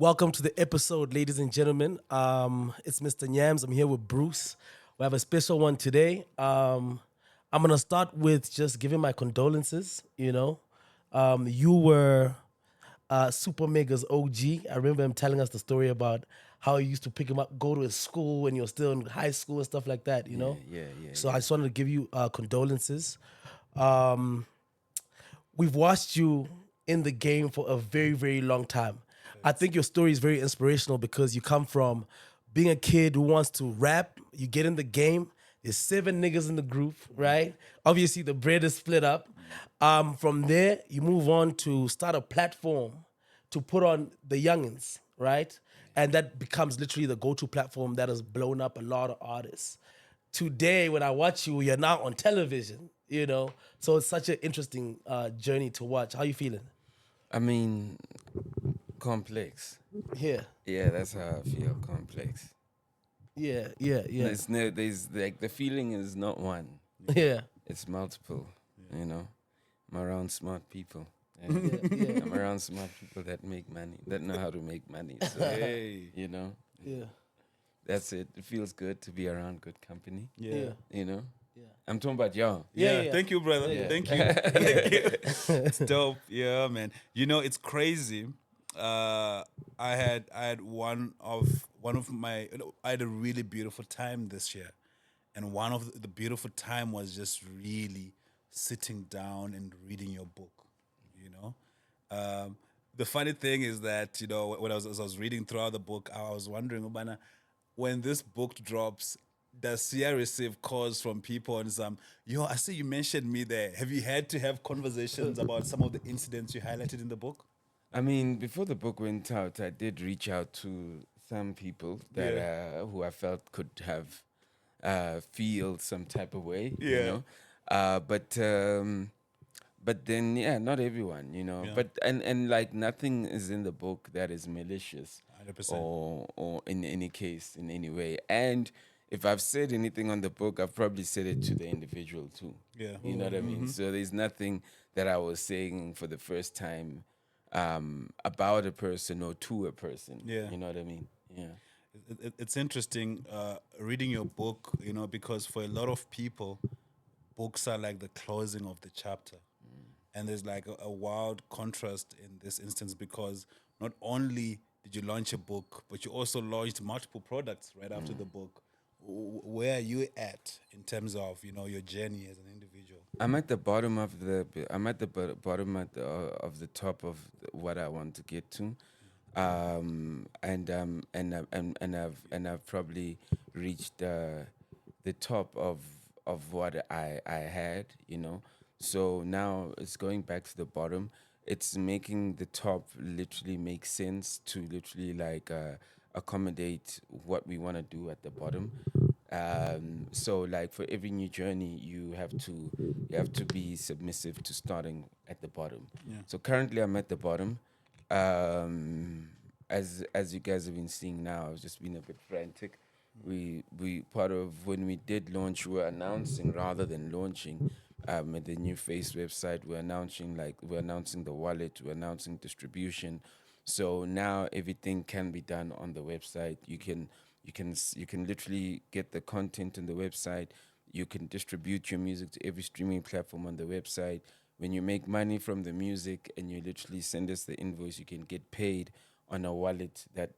Welcome to the episode, ladies and gentlemen. It's Mr. Nyams. I'm here with Bruce. We have a special one today. I'm gonna start with just giving my condolences. You were Super Mega's OG. I remember him telling us the story about how he used to pick him up, go to his school when you're still in high school and stuff like that. So I just wanted to give you condolences. Um, we've watched you in the game for a very, very long time. I think your story is very inspirational because you come from being a kid who wants to rap, you get in the game, there's 7 niggas in the group, right? Obviously, the bread is split up. From there, you move on to start a platform to put on the youngins, right? And that becomes literally the go-to platform that has blown up a lot of artists. Today, when I watch you, you're now on television. So it's such an interesting journey to watch. How you feeling? I mean, complex. Yeah, Yeah, that's how I feel. Complex. yeah. There's like the feeling is not one. Yeah. It's multiple. You know, I'm around smart people. Yeah. I'm around smart people that make money, that know how to make money. So, you know, Yeah. that's it. It feels good to be around good company. Yeah. You know, Yeah. I'm talking about y'all. Yeah. Thank you, brother. Yeah. Thank you. Thank you. It's dope. Yeah, man. You know, it's crazy. I had I had a really beautiful time this year, and one of the beautiful time was just really sitting down and reading your book. You know, the funny thing is that when as I was reading throughout the book, I was wondering, Ubana, when this book drops, does Sia receive calls from people and some, I see you mentioned me there. Have you had to have conversations about some of the incidents you highlighted in the book? I mean, before the book went out, I did reach out to some people that who I felt could have feel some type of way, Yeah. But then not everyone. Yeah. But like nothing is in the book that is malicious 100%. or in any case in any way. And if I've said anything on the book, I've probably said it to the individual too. Yeah. You know what I mean? So there's nothing that I was saying for the first time about a person or to a person. Yeah. You know what I mean? Yeah. It's interesting reading your book, because for a lot of people, books are like the closing of the chapter. And there's like a wild contrast in this instance because not only did you launch a book, but you also launched multiple products right after the book. Where are you at in terms of your journey as an individual? I'm at the bottom of the. I'm at the bottom of the top of what I want to get to, and I've probably reached the top of what I had. So now it's going back to the bottom. It's making the top literally make sense to literally like accommodate what we want to do at the bottom. So like for every new journey, you have to be submissive to starting at the bottom. Yeah. So currently, I'm at the bottom. As you guys have been seeing now, I've just been a bit frantic. We part of when we did launch, we were announcing rather than launching. At the new face website, we're announcing the wallet, we're announcing distribution. So now everything can be done on the website. You can literally get the content on the website. You can distribute your music to every streaming platform on the website. When you make money from the music and you literally send us the invoice, you can get paid on a wallet that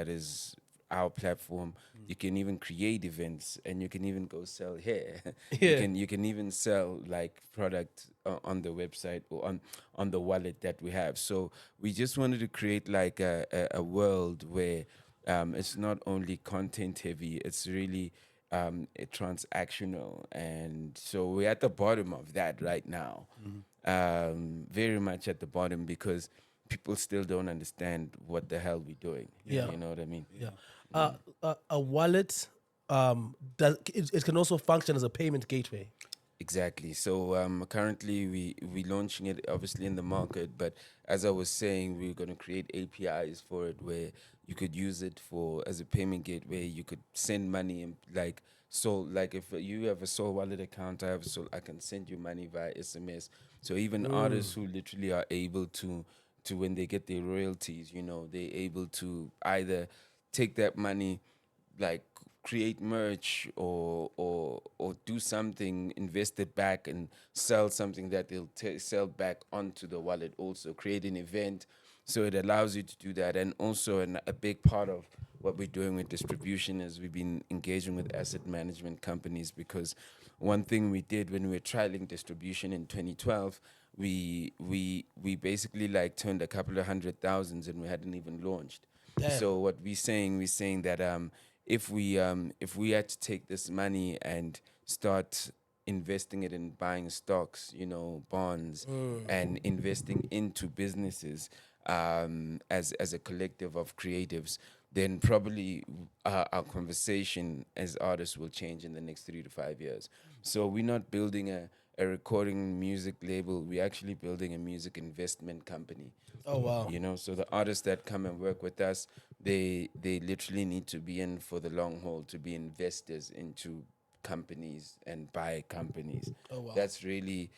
is our platform. You can even create events and you can even go sell hair. Yeah. You can even sell like product on the website or on the wallet that we have. So we just wanted to create like a world where it's not only content heavy, it's really transactional. And so we're at the bottom of that right now. Very much at the bottom because people still don't understand what the hell we're doing. Yeah. You know what I mean? Yeah. A wallet it can also function as a payment gateway. Exactly. So currently we launching it obviously in the market, but as I was saying, we're going to create APIs for it where you could use it for as a payment gateway. You could send money and like if you have a Soul Wallet account, I have a Soul, I can send you money via SMS. So even artists who literally are able to to when they get their royalties, they're able to either take that money, like create merch or do something, invest it back and sell something that they'll sell back onto the wallet. Also create an event, so it allows you to do that. And also a big part of what we're doing with distribution is we've been engaging with asset management companies, because one thing we did when we were trialing distribution in 2012, we basically like turned a couple of hundred thousands and we hadn't even launched. Damn. So what we're saying that if we had to take this money and start investing it in buying stocks, bonds, and investing into businesses, as a collective of creatives, then probably our conversation as artists will change in the next 3 to 5 years. So we're not building a recording music label. We're actually building a music investment company. Oh wow. So the artists that come and work with us, they literally need to be in for the long haul, to be investors into companies and buy companies. Oh wow. That's really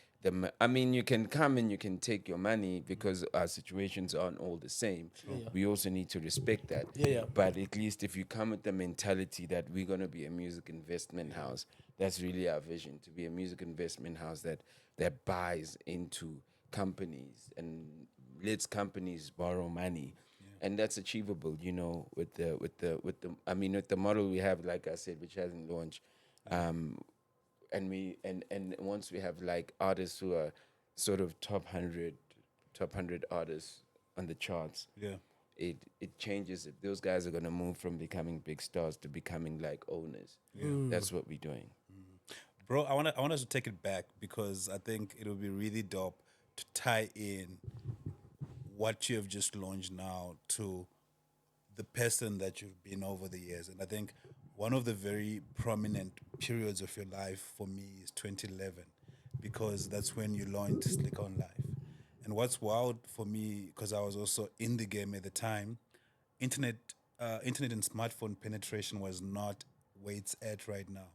I mean, you can come and you can take your money because our situations aren't all the same. Yeah. We also need to respect that. Yeah. But at least if you come with the mentality that we're gonna be a music investment house, that's really our vision, to be a music investment house that buys into companies and lets companies borrow money. And that's achievable, with the model we have, like I said, which hasn't launched. And once we have like artists who are sort of top 100 artists on the charts, Yeah. it changes it. Those guys are gonna move from becoming big stars to becoming like owners. That's what we're doing. Bro, I want us to take it back, because I think it would be really dope to tie in what you have just launched now to the person that you've been over the years. And I think one of the very prominent periods of your life for me is 2011, because that's when you launched SlikourOnLife. And what's wild for me, because I was also in the game at the time, internet, internet and smartphone penetration was not where it's at right now.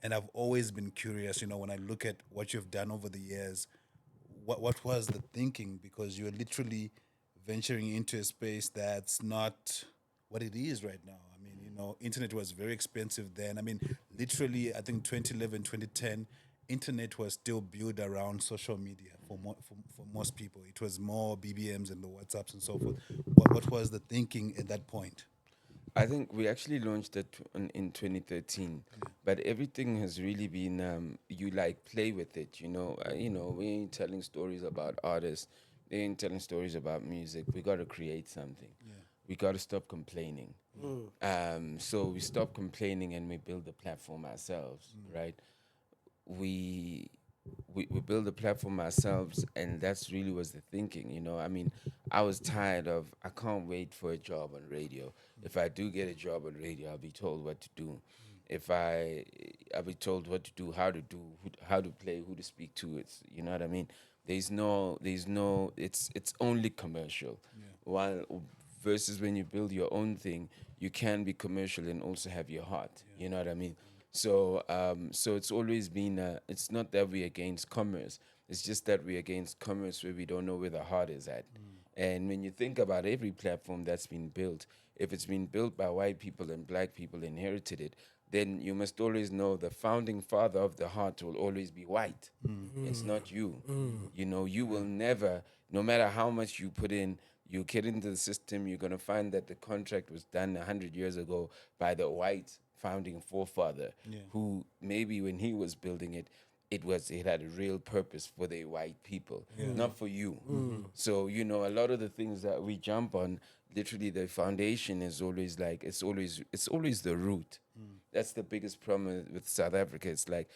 And I've always been curious, when I look at what you've done over the years, what was the thinking? Because you're literally venturing into a space that's not what it is right now. I mean, internet was very expensive then. I mean, literally, I think 2011, 2010, internet was still built around social media for most people. It was more BBMs and the WhatsApps and so forth. What was the thinking at that point? I think we actually launched it in 2013, but everything has really been you like play with it. We ain't telling stories about artists, they ain't telling stories about music. We got to create something. We got to stop complaining. So we stop complaining and we build the platform ourselves, right? we we build a platform ourselves, and that's really was the thinking. I mean, I was tired of, I can't wait for a job on radio. If I do get a job on radio, I'll be told what to do. If I'll be told what to do, how to do, how to play, who to speak to. It's, you know what I mean. There's no. It's only commercial. While versus when you build your own thing, you can be commercial and also have your heart. You know what I mean. So it's always been. It's not that we're against commerce. It's just that we're against commerce where we don't know where the heart is at. And when you think about every platform that's been built, if it's been built by white people and black people inherited it, then you must always know the founding father of the heart will always be white. It's not you. You will never, no matter how much you put in, you get into the system, you're going to find that the contract was done 100 years ago by the white founding forefather, who maybe when he was building it, it had a real purpose for the white people, not for you. So a lot of the things that we jump on, literally the foundation is always like it's always the root. That's the biggest problem with South Africa. It's like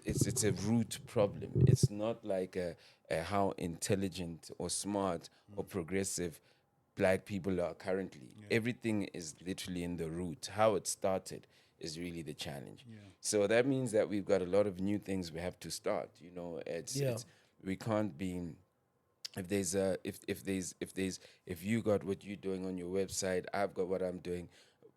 it's a root problem. It's not like a how intelligent or smart or progressive black people are currently. Everything is literally in the root. How it started is really the challenge. So that means that we've got a lot of new things we have to start. It's we can't be, if there's if you got what you're doing on your website, I've got what I'm doing,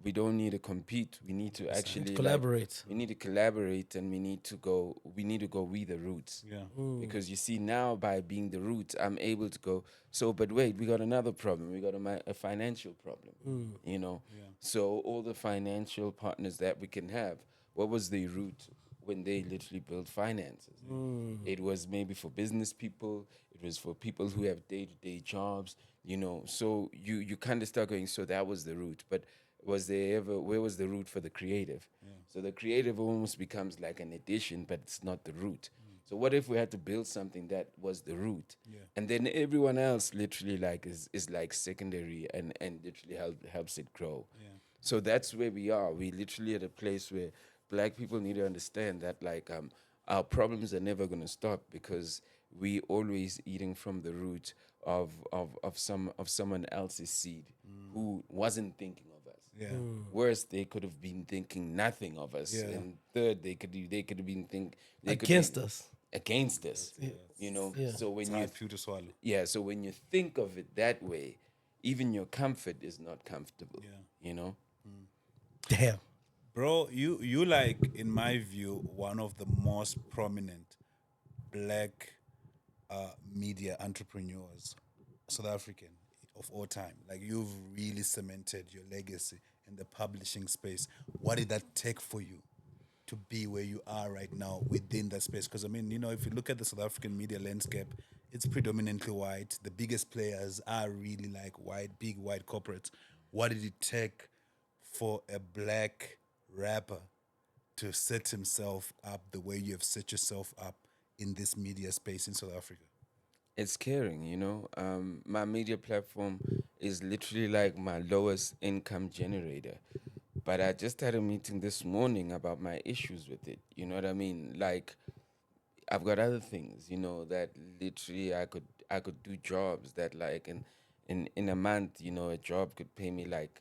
we don't need to compete. We need to actually like, Collaborate. we need to collaborate, and we need to go we the roots. Yeah. Because you see, now by being the root, I'm able to go, so, but wait, we got another problem. We got a financial problem, you know? So all the financial partners that we can have, what was the root when they literally built finances? It was maybe for business people. It was for people who have day-to-day jobs, you know? So you kind of start going, so that was the root. But where was the root for the creative? So the creative almost becomes like an addition, but it's not the root. So what if we had to build something that was the root, and then everyone else literally like is like secondary and literally helps it grow. So that's where we are. We literally at a place where Black people need to understand that like our problems are never gonna stop, because we always eating from the root of someone else's seed who wasn't thinking of us. Yeah. Worst, they could have been thinking nothing of us. Yeah. And third, they could have been Against us. against us. You know. Yeah. So when It's you hard for you to swallow. so when you think of it that way, even your comfort is not comfortable. Yeah. You know. Damn. Bro, you like, in my view, one of the most prominent Black media entrepreneurs, South African, of all time. Like, you've really cemented your legacy in the publishing space. What did that take for you to be where you are right now within that space? Because I mean, you know, if you look at the South African media landscape, it's predominantly white. The biggest players are really like white, big white corporates. What did it take for a Black rapper to set himself up the way you have set yourself up in this media space in South Africa? It's caring, you know. My media platform is literally like my lowest income generator. But I just had a meeting this morning about my issues with it. You know what I mean? Like, I've got other things, you know, that literally I could do jobs that like in a month, you know, a job could pay me like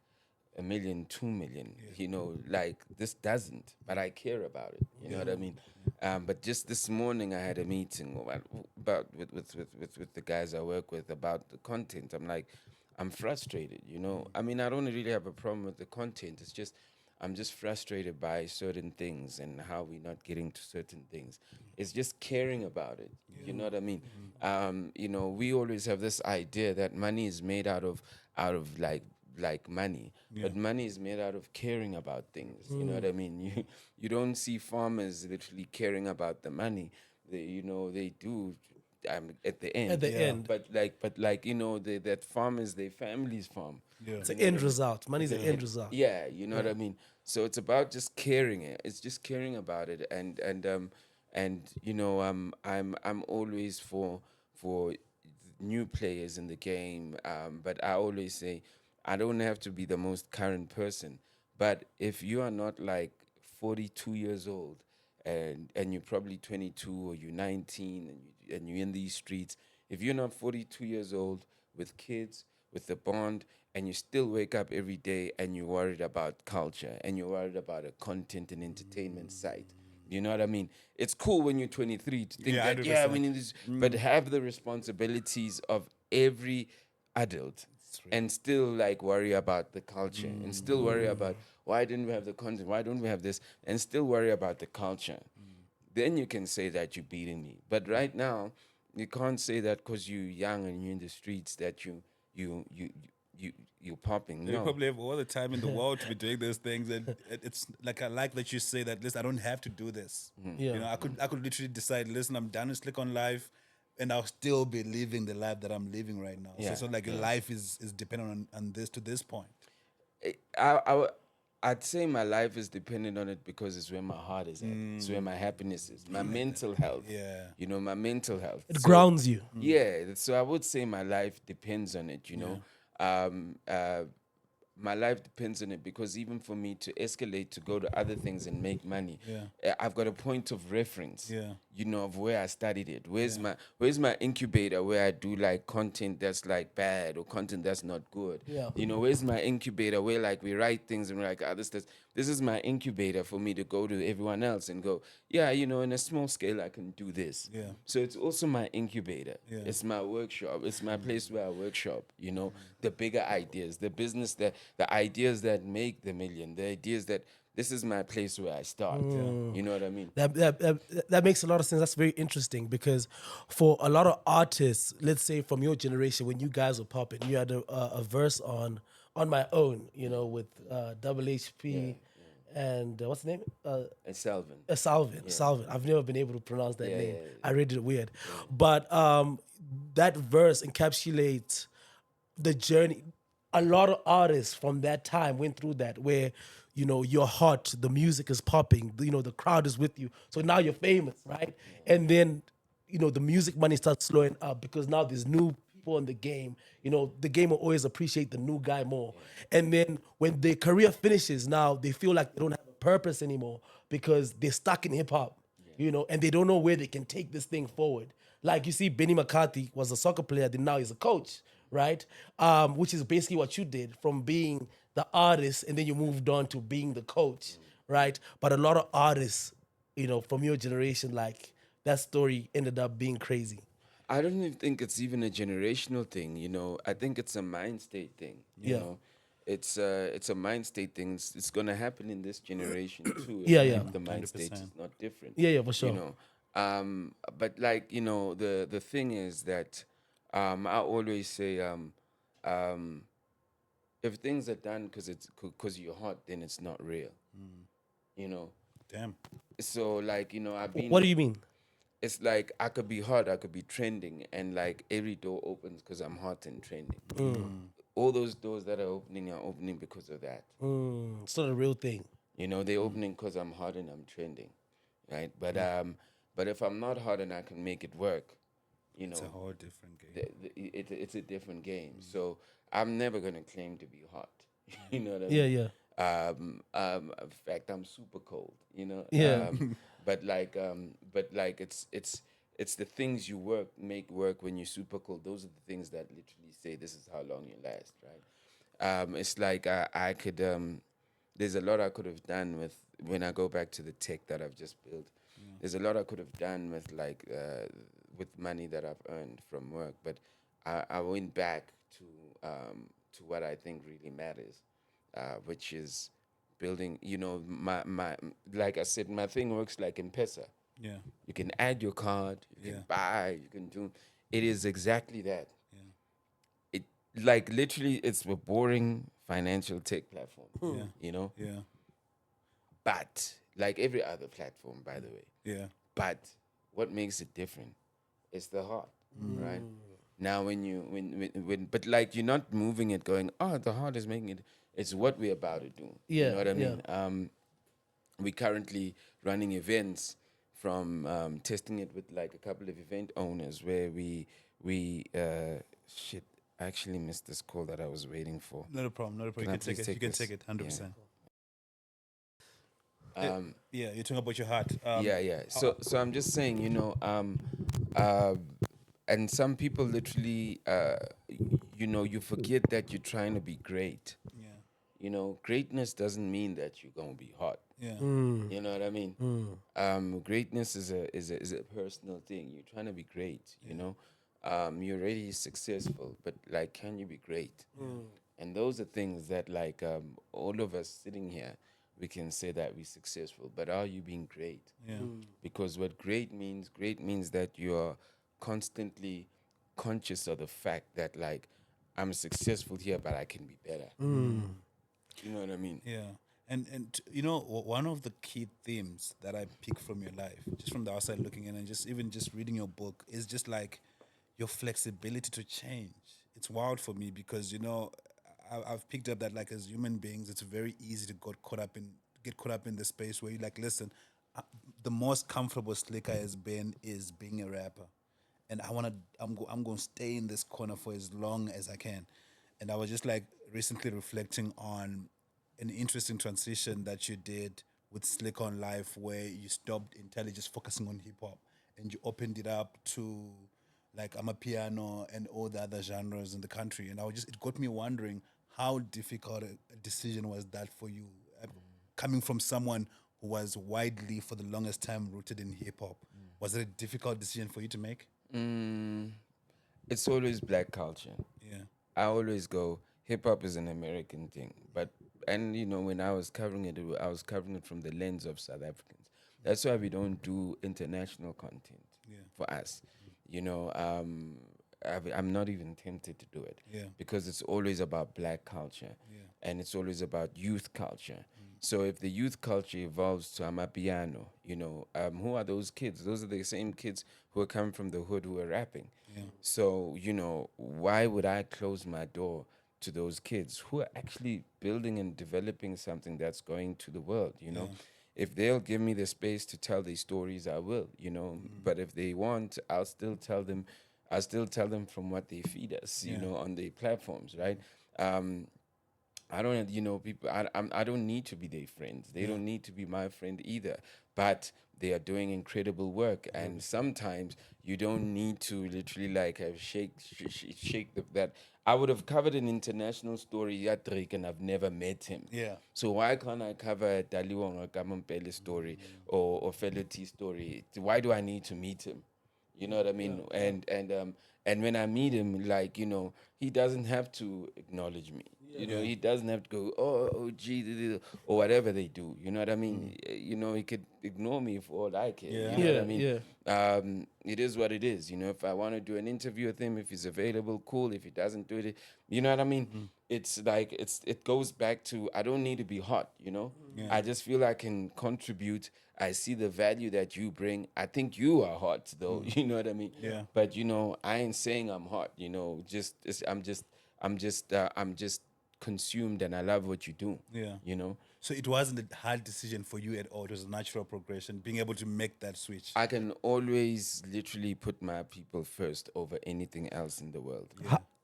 1 million, 2 million, you know, like this doesn't, but I care about it. You know what I mean? But just this morning I had a meeting about with the guys I work with about the content. I'm like, I'm frustrated, you know. I mean, I don't really have a problem with the content. It's just I'm just frustrated by certain things and how we're not getting to certain things. It's just caring about it. You know what I mean? You know, we always have this idea that money is made out of like money, but money is made out of caring about things. You know what I mean? You don't see farmers literally caring about the money. They do at the end. At the end. But like you know, that farm is their family's farm. Yeah. It's an end result. Money's an end result. Yeah, you know what I mean. So it's about just caring it. It's just caring about it, and you know, I'm always for new players in the game. But I always say I don't have to be the most current person. But if you are not like 42 years old and you're probably 22 or you're 19 and you're in these streets, if you're not 42 years old with kids, with the bond, and you still wake up every day and you're worried about culture and you're worried about a content and entertainment site. You know what I mean? It's cool when you're 23 to think that, 100%. we need this, but have the responsibilities of every adult and still like worry about the culture and still worry about why didn't we have the content, why don't we have this, and still worry about the culture. Then you can say that you're beating me. But right now, you can't say that because you're young and you're in the streets that you're popping. You No. probably have all the time in the world to be doing those things, and it's like, I like that you say that. Listen, I don't have to do this. Yeah. You know, I could literally decide. Listen, I'm done with SlikourOnLife, and I'll still be living the life that I'm living right now. So Yeah, it's not like your life is dependent on this to this point. I'd say my life is dependent on it because it's where my heart is at. It's where my happiness is. My mental health. Yeah. You know, my mental health. It grounds you. Yeah. So I would say my life depends on it, you know. My life depends on it because even for me to escalate to go to other things and make money, I've got a point of reference. Yeah. You know, of where I studied it. Where's my incubator where I do like content that's like bad or content that's not good? Yeah. You know, where's my incubator where like we write things and we're like, this is my incubator for me to go to everyone else and go, yeah, you know, in a small scale I can do this. Yeah. So it's also my incubator. Yeah. It's my workshop. It's my place where I workshop, you know. the bigger ideas, the business that the ideas that make the million, the ideas that this is my place where I start. You know what I mean? That makes a lot of sense. That's very interesting because for a lot of artists, let's say from your generation, when you guys were popping, you had a verse on my own, you know, with Double HP and what's the name? And Selvin. Salvin. I've never been able to pronounce that Yeah, name. yeah, yeah. I read it weird, but that verse encapsulates the journey. A lot of artists from that time went through that, where you know you're hot, the music is popping, you know the crowd is with you, so now you're famous, right? And then you know the music money starts slowing up because now there's new people in the game. You know the game will always appreciate the new guy more, and then when their career finishes, now they feel like they don't have a purpose anymore because they're stuck in hip hop, you know, and they don't know where they can take this thing forward. Like you see, Benny McCarthy was a soccer player, then now he's a coach, right? Which is basically what you did from being the artist, and then you moved on to being the coach, right? But a lot of artists, you know, from your generation, like that story ended up being crazy. I don't even think it's even a generational thing, you know. I think it's a mind state thing, you Yeah. know. It's a mind state thing. It's gonna happen in this generation too. Yeah, If yeah. the mind state is 100%. not different. Yeah, yeah, for sure. You know. But like, you know, the thing is that I always say um if things are done because you're hot, then it's not real. You know. Damn. So like, you know, What do you mean? it's like I could be hot, I could be trending, and like every door opens because I'm hot and trending. All those doors that are opening because of that. It's not a real thing. You know, they're opening because I'm hot and I'm trending, right? But if I'm not hot and I can make it work, you know, It's a whole different game. it's a different game. So I'm never gonna claim to be hot. You know what I Yeah, mean? yeah. In fact, I'm super cold. You know. Yeah. But like it's the things you make work when you're super cold. Those are the things that literally say this is how long you last, right? It's like I could there's a lot I could have done with when I go back to the tech that I've just built. There's a lot I could have done with like with money that I've earned from work, but I went back to what I think really matters, which is building. You know, my like I said, my thing works like M-Pesa. Yeah. You can add your card, you Yeah. can buy, you can do. It is exactly that. Yeah. It like literally, it's a boring financial tech platform. Yeah. You know, Yeah. but like every other platform, by the way. Yeah. But what makes it different is the heart, right? Now, but like you're not moving it, going, oh, the heart is making it. It's what we're about to do. You Yeah, know what I yeah. mean? We're currently running events from testing it with like a couple of event owners where we shit. I actually missed this call that I was waiting for. Not a problem. Not a problem. Can I You can take please it. You take can this? take it. 100%. Um, Yeah. You're talking about your heart. yeah. So I'm just saying, you know, uh, and some people literally, you know, you forget that you're trying to be great. Yeah. You know, greatness doesn't mean that you're gonna be hot. Yeah. You know what I mean? Greatness is a personal thing. You're trying to be great. You know, you're already successful, but like, can you be great? And those are things that like all of us sitting here, we can say that we're successful, but are you being great? Yeah. Because what great means that you're constantly conscious of the fact that like I'm successful here, but I can be better. You know what I mean? Yeah. And you know, one of the key themes that I pick from your life, just from the outside looking in, and just even just reading your book, is just like your flexibility to change. It's wild for me because, you know, I've picked up that like as human beings, it's very easy to get caught up in the space where you like, listen, the most comfortable Slikour has been is being a rapper, and I'm going to stay in this corner for as long as I can. And I was just like recently reflecting on an interesting transition that you did with SlikourOnLife, where you stopped entirely just focusing on hip hop and you opened it up to like Amapiano and all the other genres in the country. And it got me wondering how difficult a decision was that for you, coming from someone who was widely for the longest time rooted in hip hop. Was it a difficult decision for you to make? It's always black culture. Yeah. I always go, hip hop is an American thing, and when I was covering it, I was covering it from the lens of South Africans. That's why we don't do international content Yeah. for us. You know, I'm not even tempted to do it Yeah. because it's always about black culture, Yeah. and it's always about youth culture. So if the youth culture evolves to Amapiano, who are those kids? Those are the same kids who are coming from the hood who are rapping. Yeah. So, why would I close my door to those kids who are actually building and developing something that's going to the world, Yeah. If they'll give me the space to tell these stories, I will, But if they want, I'll still tell them from what they feed us, Yeah. on the platforms, right? Um, I don't, people. I don't need to be their friends. They don't need to be my friend either. But they are doing incredible work, and sometimes you don't need to literally like have shake that. I would have covered an international story, Yatrik, and I've never met him. Yeah. So why can't I cover a Daliwonga Kamampele story or Fellow T story? Why do I need to meet him? You know what I mean? And when I meet him, like, he doesn't have to acknowledge me. He doesn't have to go, oh, gee, or whatever they do. You know what I mean? He could ignore me for all I care. Yeah. You know what I Yeah, mean? yeah. It is what it is. If I want to do an interview with him, if he's available, cool. If he doesn't do it, you know what I mean? It's like it goes back to I don't need to be hot. I just feel I can contribute. I see the value that you bring. I think you are hot though. You know what I mean? Yeah. But I ain't saying I'm hot. I'm just consumed, and I love what you do. Yeah. You know. So it wasn't a hard decision for you at all. It was a natural progression, being able to make that switch. I can always literally put my people first over anything else in the world.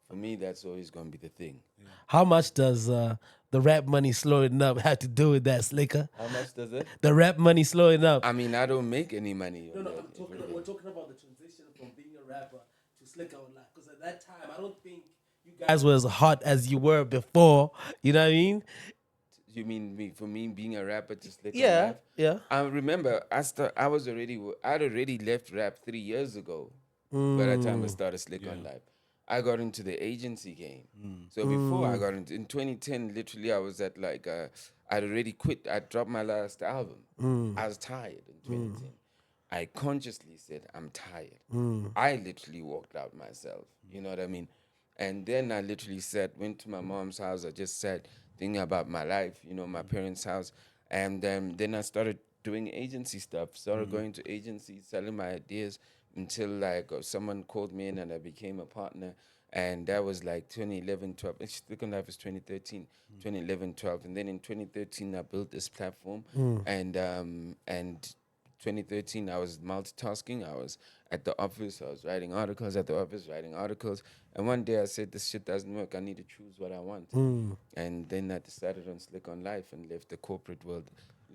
For me, that's always going to be the thing. How much does the rap money slowing up have to do with that, Slikour? How much does it? The rap money slowing up. I mean, I don't make any money. No, on no, that. we're talking about the transition from being a rapper to SlikourOnLife. Because at that time, I don't think you guys were as hot as you were before. You know what I mean? You mean me for me being a rapper to Slikour Yeah, Life? yeah. I remember I'd already left rap 3 years ago. By the time I started Slikour Life, I got into the agency game. So before I got in 2010, literally I was at like I'd already quit. I dropped my last album. I was tired in 2010. I consciously said I'm tired. I literally walked out myself. You know what I mean? And then I literally went to my mom's house. I just sat thinking about my life, my parents' house. And then I started doing agency stuff, started going to agencies, selling my ideas until like someone called me in and I became a partner. And that was like 2011, 12. Second Life is 2013, 2011, 12. And then in 2013, I built this platform. And 2013, I was multitasking. I was at the office. I was writing articles at the office, writing articles. And one day I said, this shit doesn't work. I need to choose what I want. And then I decided on SlikourOnLife and left the corporate world.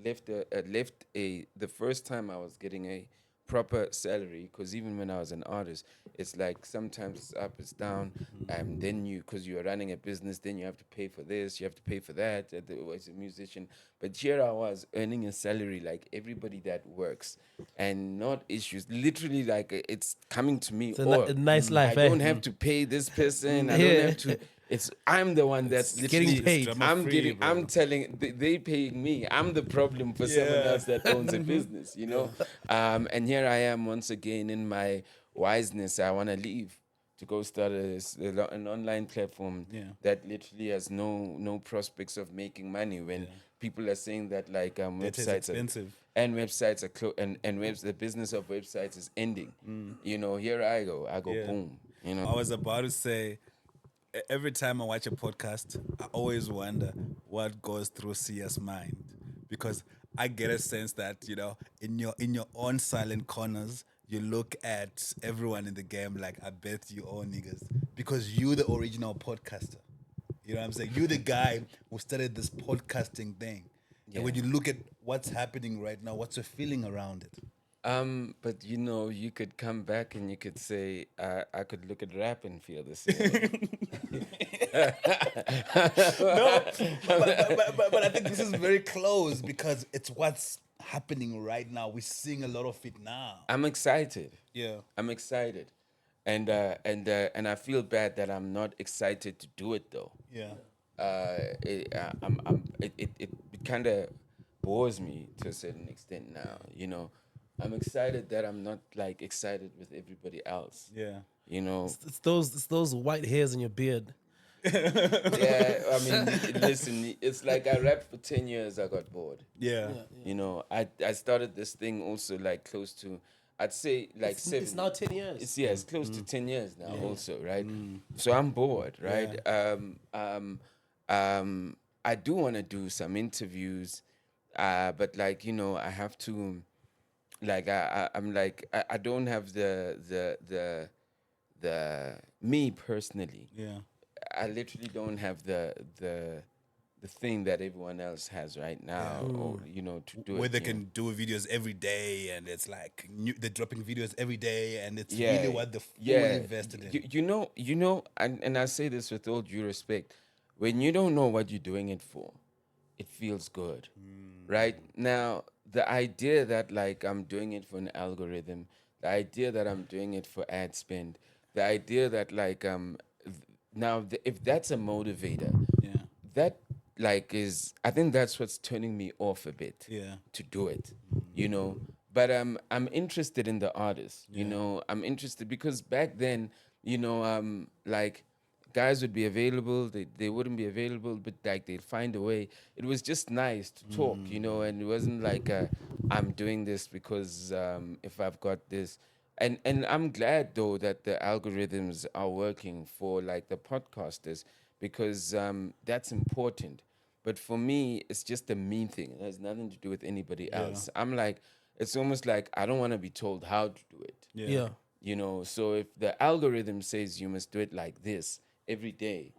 The first time I was getting a proper salary, because even when I was an artist, it's like sometimes it's up, it's down, and then because you're running a business, then you have to pay for this, you have to pay for that, as a musician. But here I was earning a salary like everybody that works, and not issues. Literally, like it's coming to me. It's a nice life, I eh? don't have to pay this person. I don't have to. I'm the one that's getting literally paid. Drama free, bro. I'm telling they paying me. I'm the problem for someone Yeah. else that owns a business, And here I am once again in my wiseness. I want to leave to go start an online platform that literally has no prospects of making money when people are saying that like That is websites expensive. and websites are the business of websites is ending. Here I go Yeah. boom. I was about to say, every time I watch a podcast, I always wonder what goes through Sia's mind, because I get a sense that in your own silent corners, you look at everyone in the game like, I bet you all niggas, because you the original podcaster. You know what I'm saying? You're the guy who started this podcasting thing. And when you look at what's happening right now, what's your feeling around it? But you could come back and you could say, I could look at rap and feel the same. No, but I think this is very close because it's what's happening right now. We're seeing a lot of it now. I'm excited. Yeah. I'm excited. And I feel bad that I'm not excited to do it though. Yeah. It kind of bores me to a certain extent now. I'm excited that I'm not like excited with everybody else. Yeah. You know, It's those white hairs in your beard. yeah. I mean, listen, it's like I rapped for 10 years. I got bored. Yeah. I started this thing also like close to, I'd say like seven. It's now 10 years. It's close to 10 years now. Also, right? So I'm bored, right? I do want to do some interviews, but like I have to, like I'm like I don't have the me personally. Yeah. I literally don't have the thing that everyone else has right now, or to do Where it. they you know. can do videos every day, and it's like they're dropping videos every day, and it's Yeah, really what they're fully invested in. And I say this with all due respect, when you don't know what you're doing it for, it feels good, right? Now, the idea that like I'm doing it for an algorithm, the idea that I'm doing it for ad spend, the idea that like if that's a motivator, Yeah. that like is I think that's what's turning me off a bit Yeah. to do it, but I'm interested in the artist. I'm interested because back then, like guys would be available, they wouldn't be available, but like they'd find a way. It was just nice to talk, and it wasn't like I'm doing this because if I've got this. And I'm glad though that the algorithms are working for like the podcasters, because that's important. But for me, it's just a me thing. It has nothing to do with anybody else. I'm like, it's almost like I don't want to be told how to do it. Yeah. So if the algorithm says you must do it like this every day,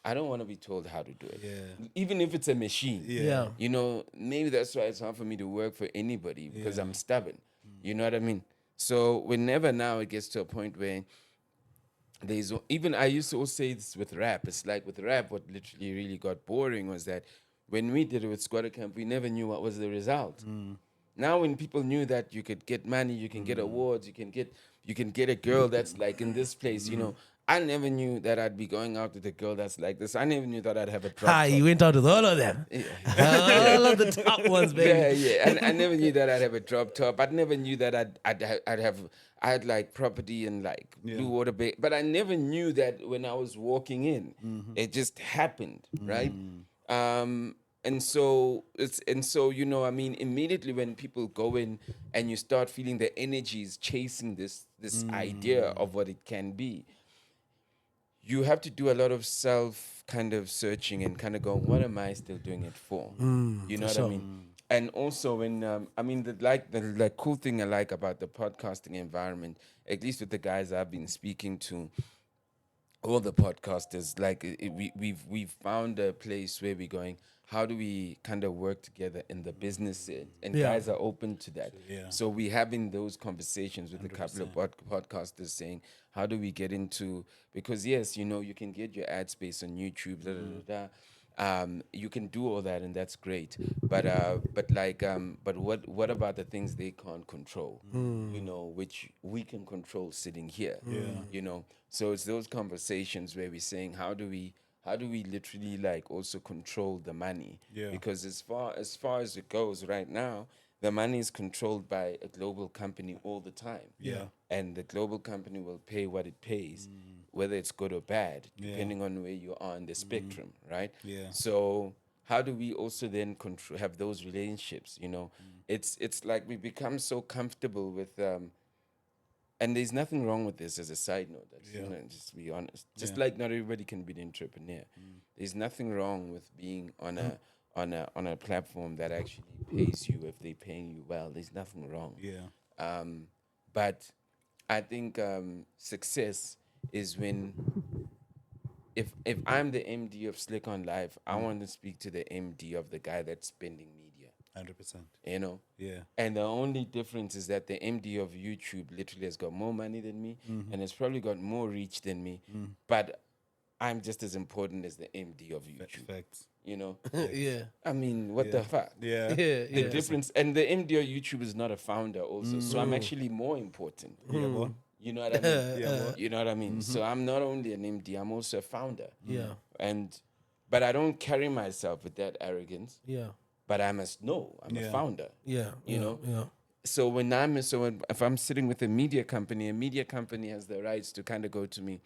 I don't want to be told how to do it. Yeah. Even if it's a machine. Yeah. Maybe that's why it's hard for me to work for anybody, because I'm stubborn. You know what I mean? So whenever now it gets to a point where there's even I used to always say this with rap. It's like with rap, what literally really got boring was that when we did it with Skwatta Kamp, we never knew what was the result. Now when people knew that you could get money, you can get awards, you can get a girl that's like in this place, I never knew that I'd be going out with a girl that's like this. I never knew that I'd have a drop Hi, top. you went out with all of them. All of the top ones, baby. Yeah. And I never knew that I'd have a drop top. I never knew that I had like property and like blue water bay. But I never knew that when I was walking in, it just happened, right? I mean, immediately when people go in and you start feeling the energies chasing this idea of what it can be, you have to do a lot of self kind of searching and kind of going, what am I still doing it for? You know what I mean? And also when the cool thing I like about the podcasting environment, at least with the guys I've been speaking to, all the podcasters, like we've found a place where we're going, how do we kind of work together in the business end? And guys are open to that. Yeah. So we're having those conversations with a couple of podcasters saying, how do we get into, because yes, you can get your ad space on YouTube, you can do all that and that's great, but what about the things they can't control, which we can control sitting here. So it's those conversations where we're saying, how do we literally like also control the money, because as far as it goes right now, the money is controlled by a global company all the time. And the global company will pay what it pays, whether it's good or bad, depending on where you are in the spectrum, right? So how do we also then have those relationships? It's like we become so comfortable with, and there's nothing wrong with this as a side note. Just to be honest, just like not everybody can be an entrepreneur. There's nothing wrong with being on a platform that actually pays you if they're paying you well. There's nothing wrong. But I think success is when, if I'm the MD of SlikourOnLife, I want to speak to the MD of the guy that's spending media. 100%. And the only difference is that the MD of YouTube literally has got more money than me, and has probably got more reach than me, but I'm just as important as the MD of YouTube. Facts. Yeah. I mean, what the fuck? The difference, and the MD of YouTube is not a founder also, so I'm actually more important. You know what I mean? well. You know what I mean? So I'm not only an MD, I'm also a founder. Yeah. But I don't carry myself with that arrogance. Yeah. But I must know I'm a Yeah. founder. Yeah. You know? Yeah. So if I'm sitting with a media company has the rights to kind of go to me,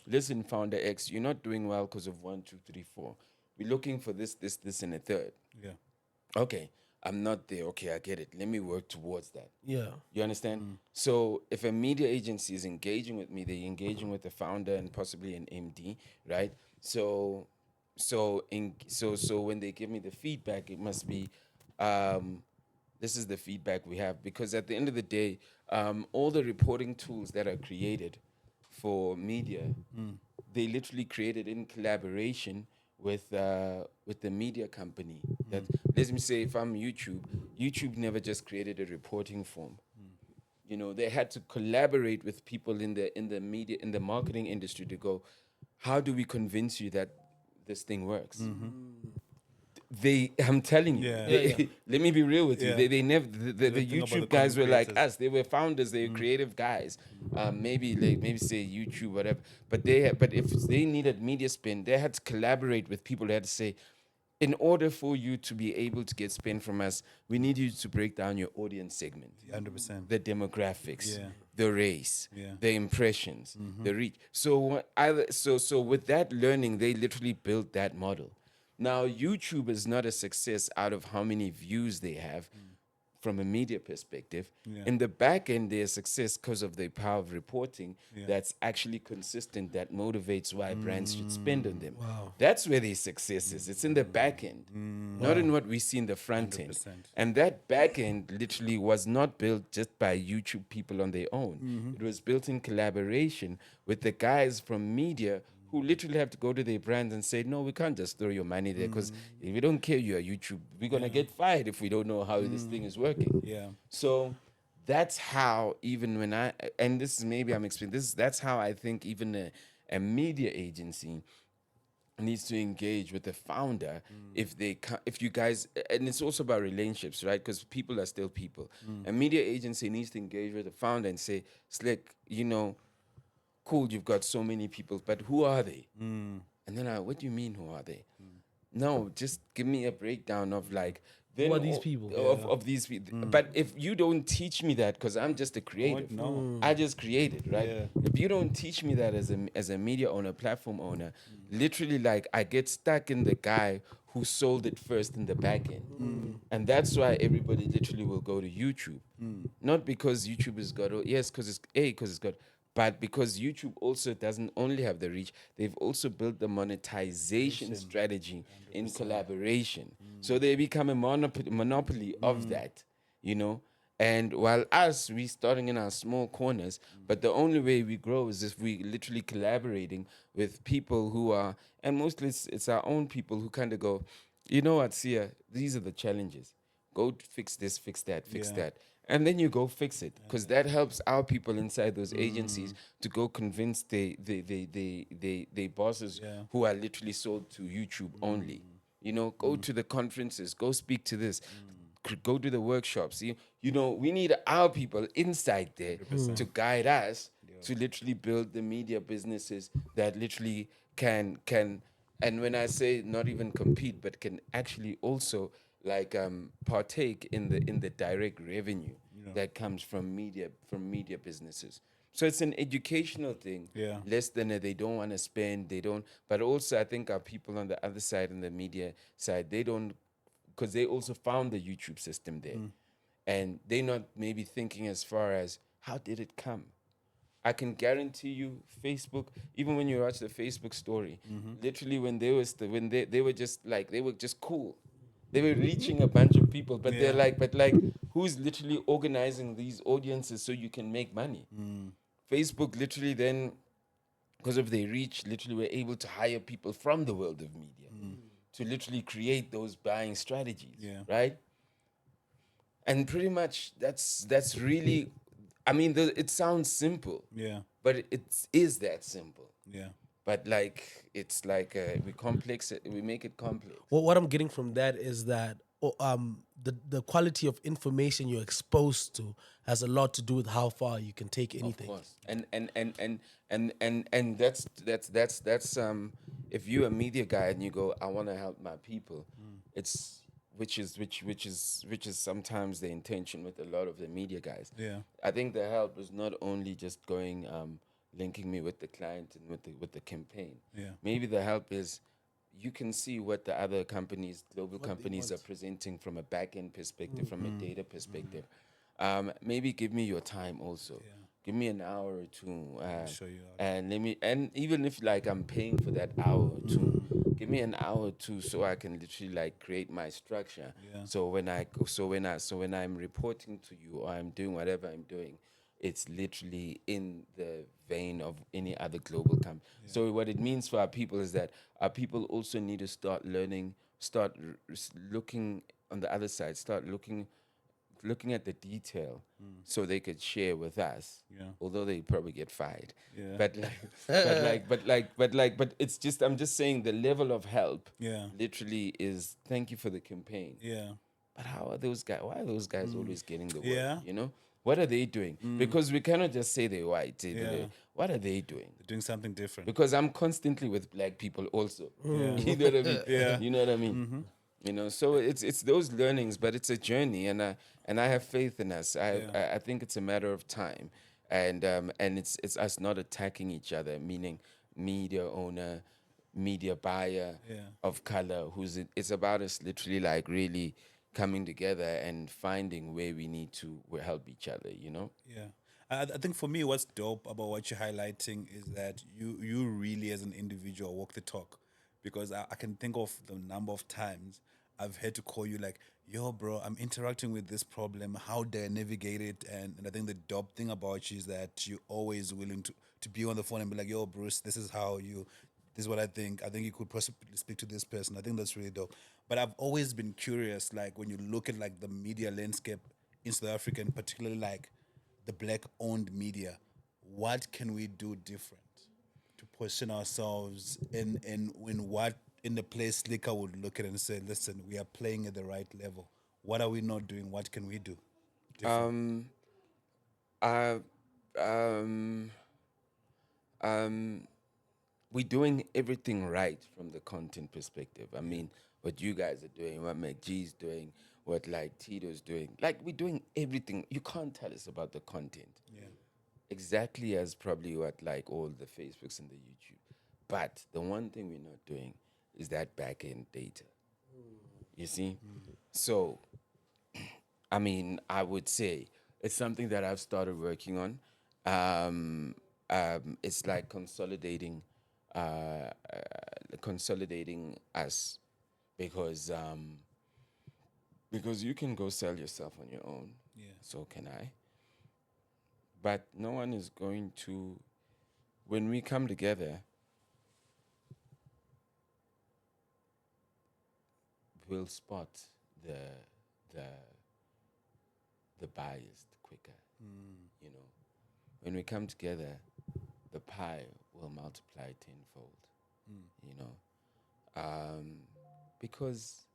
listen, founder X, you're not doing well because of 1, 2, 3, 4. We're looking for this, and a third. Yeah. Okay, I'm not there. Okay, I get it. Let me work towards that. Yeah. You understand? So if a media agency is engaging with me, they're engaging with the founder and possibly an MD, right? So when they give me the feedback, it must be, this is the feedback we have, because at the end of the day, all the reporting tools that are created for media, they literally created in collaboration with the media company. That, let me say, if I'm YouTube never just created a reporting form. You know, they had to collaborate with people in the media, in the marketing industry, to go, how do we convince you that this thing works? I'm telling you, Yeah. let me be real with you. Yeah. They never, the don't think about the YouTube guys were like creators. us. They were founders. They were creative guys. Maybe say YouTube, whatever. But but if they needed media spin, they had to collaborate with people. They had to say, in order for you to be able to get spin from us, we need you to break down your audience segment, 100%. the demographics, Yeah. the race, Yeah. the impressions, the reach. So with that learning, they literally built that model. Now, YouTube is not a success out of how many views they have from a media perspective. Yeah. In the back end, they're a success because of the power of reporting Yeah. that's actually consistent, that motivates why brands should spend on them. Wow. That's where their success is. It's in the back end, not in what we see in the front end. 100%. And that back end literally was not built just by YouTube people on their own. It was built in collaboration with the guys from media who literally have to go to their brands and say, no, we can't just throw your money there, because if we don't care you're YouTube, we're going to get fired if we don't know how this thing is working. Yeah. So that's how, even when and this is maybe I'm explaining, that's how I think even a media agency needs to engage with the founder. If you guys, and it's also about relationships, right? Because people are still people. A media agency needs to engage with the founder and say, Slick, cool, you've got so many people, but who are they? And then what do you mean, who are they? No, just give me a breakdown of like, Who are these people? Of these people. But if you don't teach me that, because I'm just a creative, no. I just created, right? Yeah. If you don't teach me that as a media owner, platform owner, literally, like, I get stuck in the guy who sold it first in the back end. And that's why everybody literally will go to YouTube. Not because YouTube has got, because it's got, but because YouTube also doesn't only have the reach, they've also built the monetization strategy in collaboration. So they become a monopoly of that, And while we starting in our small corners, but the only way we grow is if we literally collaborating with people who are, and mostly it's our own people who kind of go, you know what, Sia, these are the challenges. Go fix this, fix that, fix Yeah. that. And then you go fix it, because that helps our people inside those agencies to go convince the bosses who are literally sold to YouTube only. Go to the conferences, go speak to this, go to the workshops. We need our people inside there to guide us to literally build the media businesses that literally can, and when I say not even compete, but can actually also partake in the direct revenue that comes from media businesses. So it's an educational thing. Yeah. Less than they don't want to spend, they don't. But also, I think our people on the other side, on the media side, they don't, because they also found the YouTube system there, and they're not maybe thinking as far as how did it come. I can guarantee you, Facebook. Even when you watch the Facebook story, literally when they were just cool. They were reaching a bunch of people, but they're like, who's literally organizing these audiences so you can make money? Facebook literally then, because of their reach, literally were able to hire people from the world of media to literally create those buying strategies, right? And pretty much that's really, I mean, it sounds simple, but it is that simple. Yeah. But it's like we make it complex. What I'm getting from that is that the quality of information you're exposed to has a lot to do with how far you can take anything. Of course, and that's if you're a media guy and you go, I want to help my people, it's which is sometimes the intention with a lot of the media guys. Yeah. I think the help is not only just going linking me with the client and with the campaign. Yeah. Maybe the help is you can see what the other companies, global companies, are presenting from a back end perspective, from a data perspective. Maybe give me your time also. Give me an hour or two, show you how and let me. And even if like I'm paying for that hour or two, give me an hour or two so I can literally like create my structure. Yeah. So when I'm reporting to you or I'm doing whatever I'm doing, it's literally in the vein of any other global company. So what it means for our people is that our people also need to start learning, looking on the other side, start looking at the detail so they could share with us. Yeah. Although they probably get fired. Yeah. But it's just, I'm just saying the level of help Yeah. literally is thank you for the campaign. Yeah. But how are those guys? Why are those guys always getting the work? Yeah. You know, what are they doing? Because we cannot just say they're white. Yeah. What are they doing? They're doing something different. Because I'm constantly with black people also. You know what I mean? Yeah. You know what I mean? You know, so it's those learnings, but it's a journey, and I have faith in us. I think it's a matter of time, and it's us not attacking each other, meaning media owner, media buyer of color. It's about us literally like really coming together and finding where we need to help each other. You know? Yeah. I think for me, what's dope about what you're highlighting is that you really, as an individual, walk the talk. Because I can think of the number of times I've had to call you like, yo, bro, I'm interacting with this problem. How do I navigate it? And I think the dope thing about you is that you're always willing to be on the phone and be like, yo, Bruce, this is what I think. I think you could possibly speak to this person. I think that's really dope. But I've always been curious, like when you look at like the media landscape in South Africa, and particularly like the black-owned media, what can we do different to position ourselves in the place Slikour would look at and say, listen, we are playing at the right level. What are we not doing? What can we do different? We're doing everything right from the content perspective. I mean, what you guys are doing, what McG's doing, what like Tito's doing. Like we're doing everything. You can't tell us about the content. Yeah. Exactly as probably what like all the Facebooks and the YouTube. But the one thing we're not doing is that back end data. You see? So I mean, I would say it's something that I've started working on. It's like consolidating us because you can go sell yourself on your own. Yeah. So can I. But no one is going to, when we come together, we'll spot the bias quicker. You know, when we come together, the pie will multiply tenfold. You know, because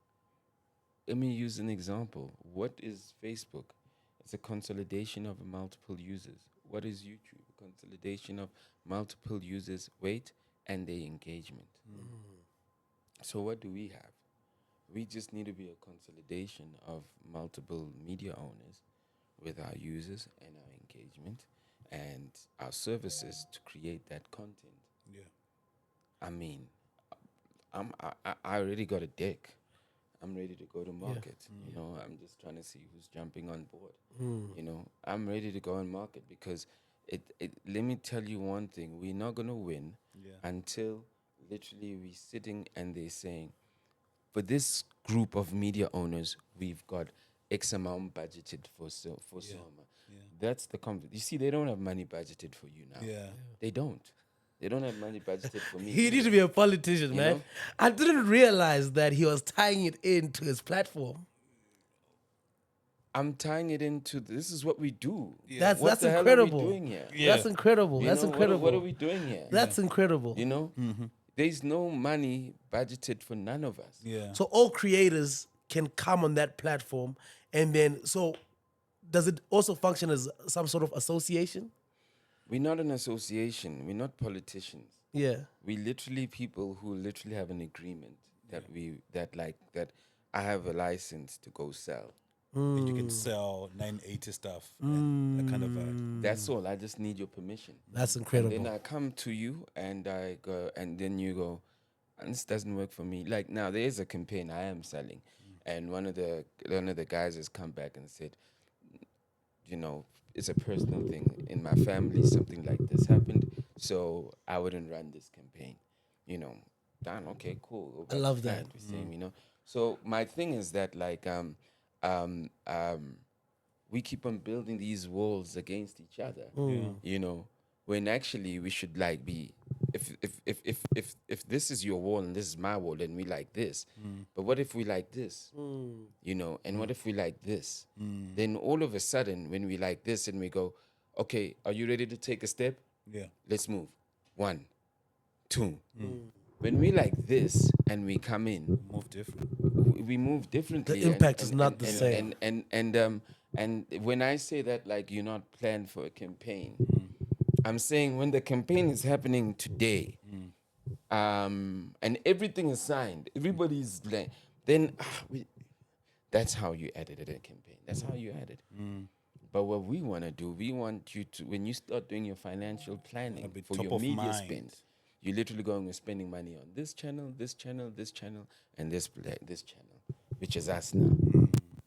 let me use an example. What is Facebook? It's a consolidation of multiple users. What is YouTube? A consolidation of multiple users' weight and their engagement. So what do we have? We just need to be a consolidation of multiple media owners with our users and our engagement and our services to create that content. Yeah. I mean, I already got a deck. I'm ready to go to market. You know, I'm just trying to see who's jumping on board. You know, I'm ready to go on market because let me tell you one thing. We're not going to win until literally we're sitting and they're saying, for this group of media owners, we've got X amount budgeted for summer. Yeah. That's the conflict. You see, they don't have money budgeted for you now. Yeah. They don't. They don't have money budgeted for me. He needs to be a politician, man. know? I didn't realize that he was tying it into his platform. I'm tying it into this is what we do. That's What the hell incredible. are we doing here? That's incredible. You That's know, incredible. What are we doing here? That's incredible. You know, there's no money budgeted for none of us. Yeah. So all creators can come on that platform, and then so does it also function as some sort of association? We're not an association. We're not politicians. Yeah. We literally people who literally have an agreement that I have a license to go sell. And you can sell 980 stuff and that kind of vibe. That's all. I just need your permission. That's And incredible. then I come to you and I go, and then you go, and this doesn't work for me. Like now, there is a campaign I am selling, and one of the guys has come back and said, you know, it's a personal thing in my family. Something like this happened, so I wouldn't run this campaign. You know, done. Okay, cool. I love that. Same, you know. So my thing is that um, um, we keep on building these walls against each other. You know, when actually we should like be. If this is your wall and this is my wall, then we like this. But what if we like this? You know, and what if we like this? Then all of a sudden, when we like this and we go, okay, are you ready to take a step? Yeah. Let's move. 1, 2. When we like this and we come in, Move different. we move differently. The impact is not the same. And when I say that, like, you're not planned for a campaign, I'm saying when the campaign is happening today, and everything is signed, everybody's like, then that's how you edited a campaign. That's how you edit. But what we want to do, we want you to, when you start doing your financial planning be for top your of media mind. spend, you're literally going and spending money on this channel, this channel, this channel, and this channel, which is us now.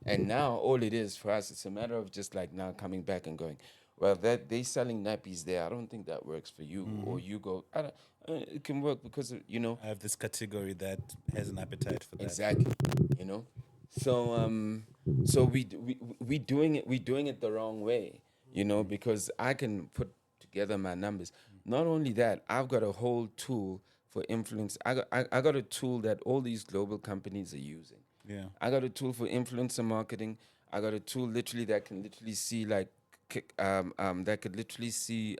And now all it is for us, it's a matter of just like now coming back and going, well, that they selling nappies there. I don't think that works for you. Or you go, I don't, it can work because you know. I have this category that has an appetite for that. Exactly. You know, so we doing it the wrong way. You know, because I can put together my numbers. Not only that, I've got a whole tool for influence. I got a tool that all these global companies are using. Yeah. I got a tool for influencer marketing. I got a tool literally that can literally see like that could literally see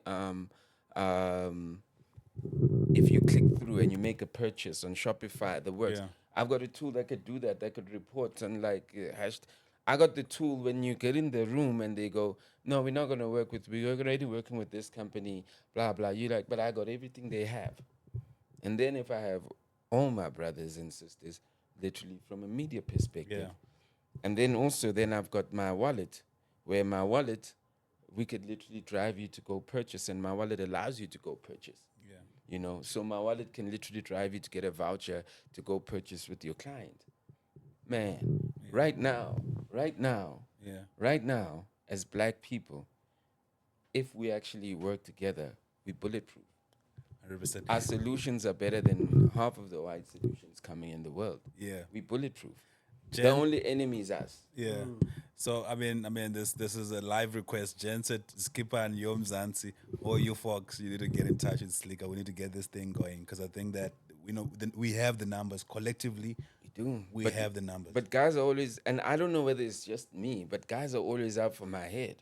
if you click through and you make a purchase on Shopify, the works. Yeah. I've got a tool that could do that. That could report and like I got the tool when you get in the room and they go, no, we're not gonna work with. We're already working with this company. Blah blah. You like, but I got everything they have. And then if I have all my brothers and sisters, literally from a media perspective, and then also then I've got my wallet, where my wallet, we could literally drive you to go purchase, and my wallet allows you to go purchase. Yeah. You know, so my wallet can literally drive you to get a voucher to go purchase with your client. Man, right now, as black people, if we actually work together, we bulletproof. 100%. Our solutions are better than half of the white solutions coming in the world. Yeah. We bulletproof. The Jen? only enemy is us. Yeah. So I mean, this is a live request. Jen said, "Skipper and Yom Zansi, or you folks, you need to get in touch with Slikour. We need to get this thing going because I think that we have the numbers collectively. We do. We have the numbers. But guys are always, and I don't know whether it's just me, but guys are always out for my head.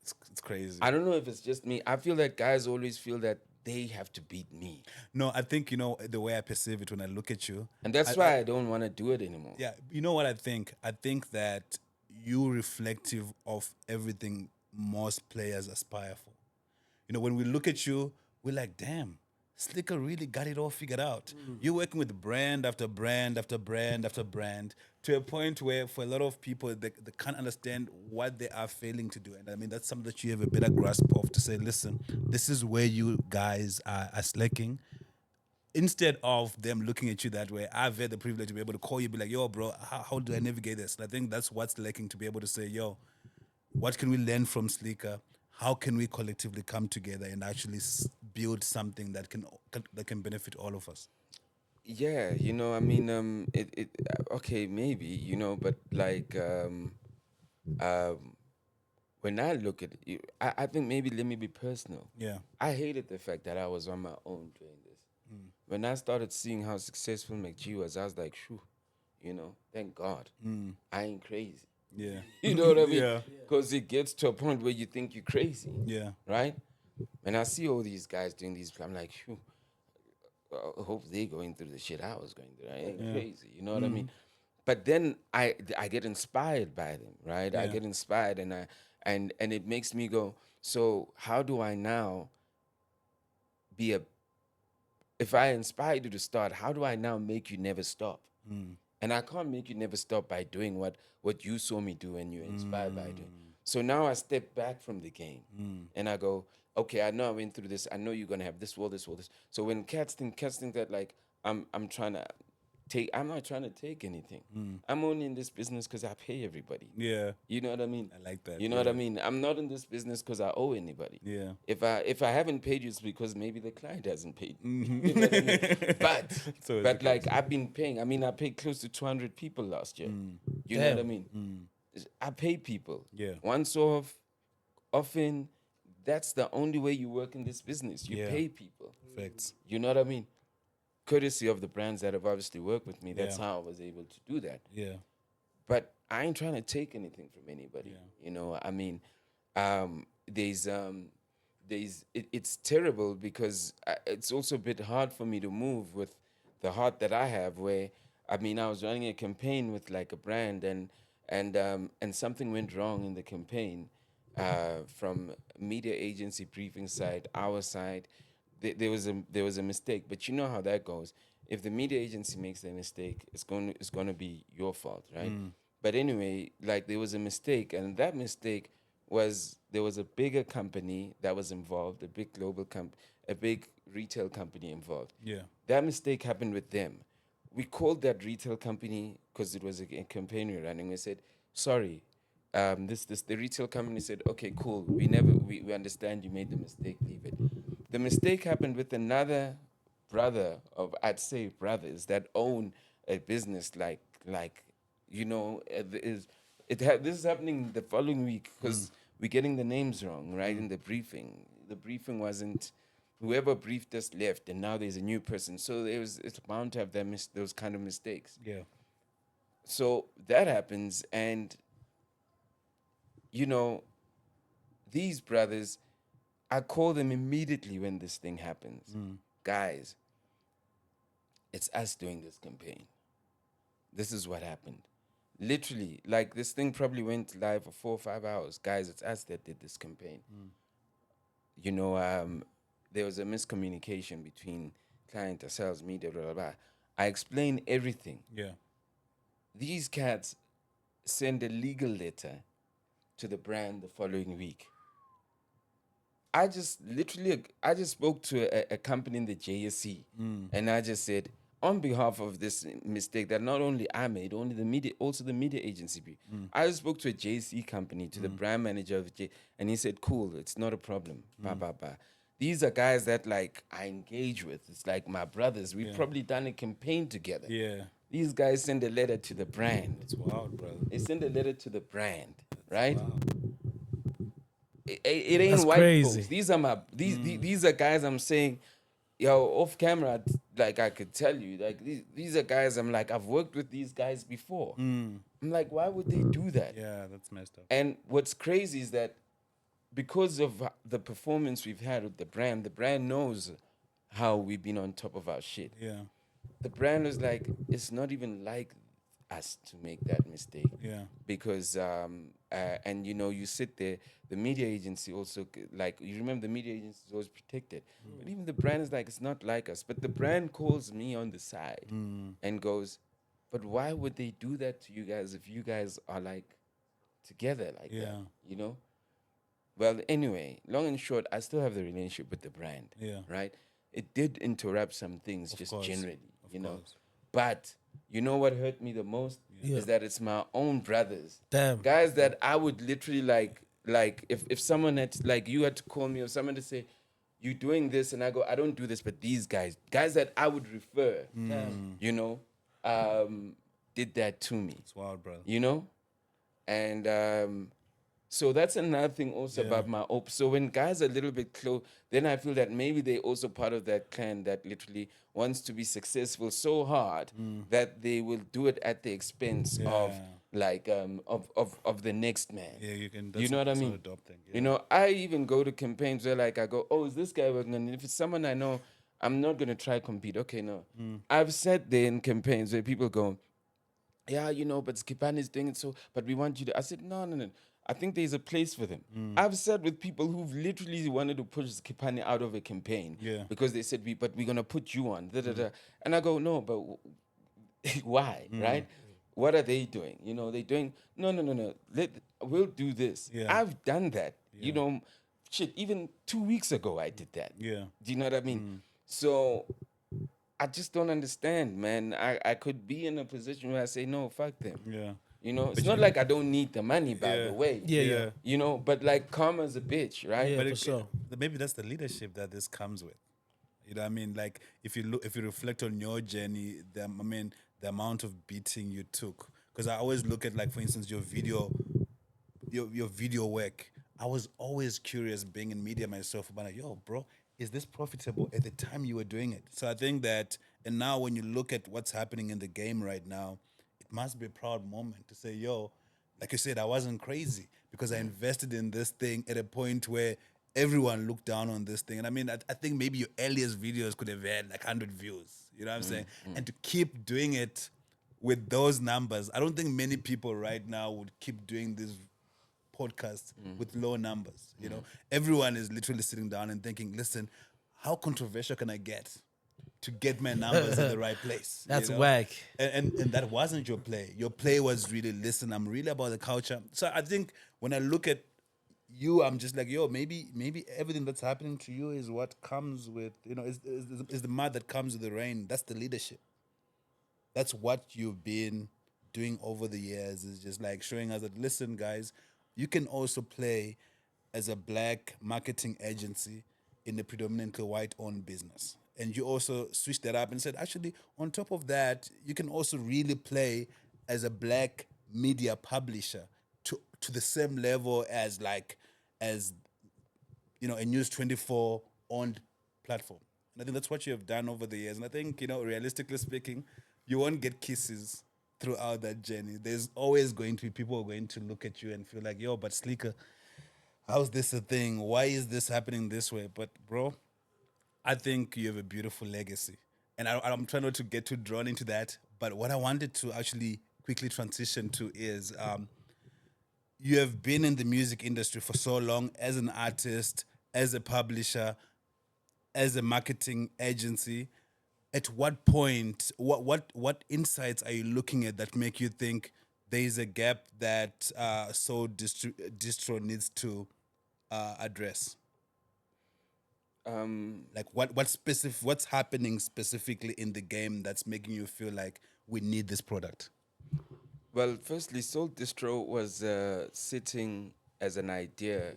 It's crazy. I don't know if it's just me. I feel that guys always feel that they have to beat me. No, I think the way I perceive it when I look at you, And that's why I don't want to do it anymore. yeah, you know what I think? I think that you reflective of everything most players aspire for. You know, when we look at you, we're like, damn, Slikour really got it all figured out. You're working with brand after brand after brand after brand to a point where for a lot of people, they can't understand what they are failing to do. And I mean, that's something that you have a better grasp of to say, listen, this is where you guys are slacking. Instead of them looking at you that way, I've had the privilege to be able to call you, be like, yo, bro, how do I navigate this? And I think that's what's lacking, to be able to say, yo, what can we learn from Slikour? How can we collectively come together and actually build something that can benefit all of us? Yeah, you know, I mean, okay, maybe, you know, but like, when I look at it, I think maybe let me be personal. Yeah. I hated the fact that I was on my own doing this. When I started seeing how successful McG was, I was like, shoo, you know, thank God. I ain't crazy. Yeah. You know what I mean? Yeah. Because it gets to a point where you think you're crazy. Yeah. Right? And I see all these guys doing these, I'm like, phew, I hope they're going through the shit I was going through. I ain't crazy. You know what I mean? but then I get inspired by them, right? I Yeah. get inspired, and it makes me go, so how do I now be a if I inspire you to start, how do I now make you never stop? And I can't make you never stop by doing what you saw me do and you're inspired by doing. So now I step back from the game and I go, okay, I know I went through this. I know you're gonna have this, this. So when cats think that like I'm trying to I'm not trying to take anything. I'm only in this business because I pay everybody. Yeah. You know what I mean? I like that, You know what I mean? I'm not in this business because I owe anybody. Yeah. If I haven't paid you, it's because maybe the client hasn't paid me. You know what I mean? But It's always but the like I've been paying. I mean, I paid close to 200 people last year. You know what I Damn. mean? I pay people. Yeah. Once off, often. That's the only way you work in this business. You Yeah. pay people. Facts. You know what I mean? Courtesy of the brands that have obviously worked with me. That's Yeah. how I was able to do that. Yeah. But I ain't trying to take anything from anybody. Yeah. You know, I mean, there's it's terrible because it's also a bit hard for me to move with the heart that I have. Where I mean, I was running a campaign with like a brand, and something went wrong in the campaign from media agency briefing side, our side. There was a mistake, but you know how that goes. If the media agency makes a mistake, it's going to be your fault, right? But anyway, like there was a mistake, and that mistake was there was a bigger company that was involved, a big global a big retail company involved. Yeah. That mistake happened with them. We called that retail company because it was a campaign we were running. We said, sorry, the retail company said, okay, cool. We understand you made the mistake. Leave it. The mistake happened with another brother of I'd say brothers that own a business like you know this is happening the following week because we're getting the names wrong right in the briefing. The briefing wasn't whoever briefed us left, and now there's a new person. So it's bound to have those kind of mistakes. Yeah. So that happens, and you know, these brothers, I call them immediately when this thing happens. Guys, it's us doing this campaign. This is what happened. Literally, like this thing probably went live for 4 or 5 hours. Guys, it's us that did this campaign. You know, there was a miscommunication between client, ourselves, media, blah, blah, blah. I explained everything. Yeah. These cats send a legal letter to the brand the following week. I just spoke to a company in the JSC and I just said, on behalf of this mistake that not only I made, only the media, also the media agency. I just spoke to a JSC company, to the brand manager of and he said, cool, it's not a problem. Bah, bah, bah. These are guys that like I engage with. It's like my brothers. We've probably done a campaign together. Yeah. These guys send a letter to the brand. It's wild, brother. They send a letter to the brand, right? Wow. It ain't That's white crazy. folks. These are these are guys I'm saying, yo, off camera, like I could tell you, like these are guys I'm like, I've worked with these guys before. I'm like, why would they do that? Yeah, that's messed up. And what's crazy is that because of the performance we've had with the brand knows how we've been on top of our shit. Yeah. The brand was like, it's not even like us to make that mistake. Yeah. Because and you know, you sit there, the media agency also like, you remember the media agency is always protected, but even the brand is like, it's not like us. But the brand calls me on the side and goes, but why would they do that to you guys if you guys are like together like that, you know? Well, anyway, long and short, I still have the relationship with the brand. Yeah. Right? It did interrupt some things just course. generally, you know. course. But you know what hurt me the most is that it's my own brothers. Damn. Guys that I would literally like if someone had like you had to call me or someone to say, you doing this, and I go, I don't do this, but these guys that I would refer, you know, did that to me. It's wild, brother. You know? And so that's another thing also about my So when guys are a little bit close, then I feel that maybe they're also part of that clan that literally wants to be successful so hard that they will do it at the expense of like of the next man. Yeah, you can. You know what I mean? Sort of dope thing. Yeah. You know, I even go to campaigns where like I go, oh, is this guy working on it? If it's someone I know, I'm not gonna try compete. Okay, no. I've sat there in campaigns where people go, yeah, but Skipani is doing it so, but we want you to. I said, no, no, no. I think there's a place for them. I've said with people who've literally wanted to push Skipani out of a campaign Yeah. because they said, but we're going to put you on. Da, da, da. And I go, no, but why, right? What are they doing? They're doing, no, no, no, no. We'll do this. Yeah. I've done that. Shit, even 2 weeks ago, I did that. Yeah. Do you know what I mean? So I just don't understand, man. I could be in a position where I say, no, fuck them. Yeah. It's not like I don't need the money, by Yeah. the way. Yeah. But like karma's a bitch, right? Yeah, But for sure. maybe that's the leadership that this comes with. You know what I mean? Like if you reflect on your journey, the amount of beating you took. Because I always look at, like, for instance, your video work. I was always curious, being in media myself, about like, yo, bro, is this profitable at the time you were doing it? So I think that, and now when you look at what's happening in the game right now, it must be a proud moment to say, yo, like you said, I wasn't crazy because I invested in this thing at a point where everyone looked down on this thing. And I think maybe your earliest videos could have had like 100 views. You know what I'm saying? And to keep doing it with those numbers, I don't think many people right now would keep doing this podcast with low numbers. Everyone is literally sitting down and thinking, listen, how controversial can I get to get my numbers in the right place? That's whack. And that wasn't your play. Your play was really, listen, I'm really about the culture. So I think when I look at you, I'm just like, yo, maybe everything that's happening to you is what comes with, is the mud that comes with the rain. That's the leadership. That's what you've been doing over the years, is just like showing us that, listen, guys, you can also play as a black marketing agency in a predominantly white-owned business. And you also switched that up and said, actually, on top of that, you can also really play as a black media publisher to the same level as a News 24 owned platform. And I think that's what you have done over the years. And I think, realistically speaking, you won't get kisses throughout that journey. There's always going to be people who are going to look at you and feel like, yo, but Slikour, how's this a thing? Why is this happening this way? But bro, I think you have a beautiful legacy. And I'm trying not to get too drawn into that. But what I wanted to actually quickly transition to is you have been in the music industry for so long as an artist, as a publisher, as a marketing agency. At what point, what insights are you looking at that make you think there is a gap that SOLDistro needs to address? Like what's happening specifically in the game that's making you feel like we need this product? Well, firstly, SOLDistro was sitting as an idea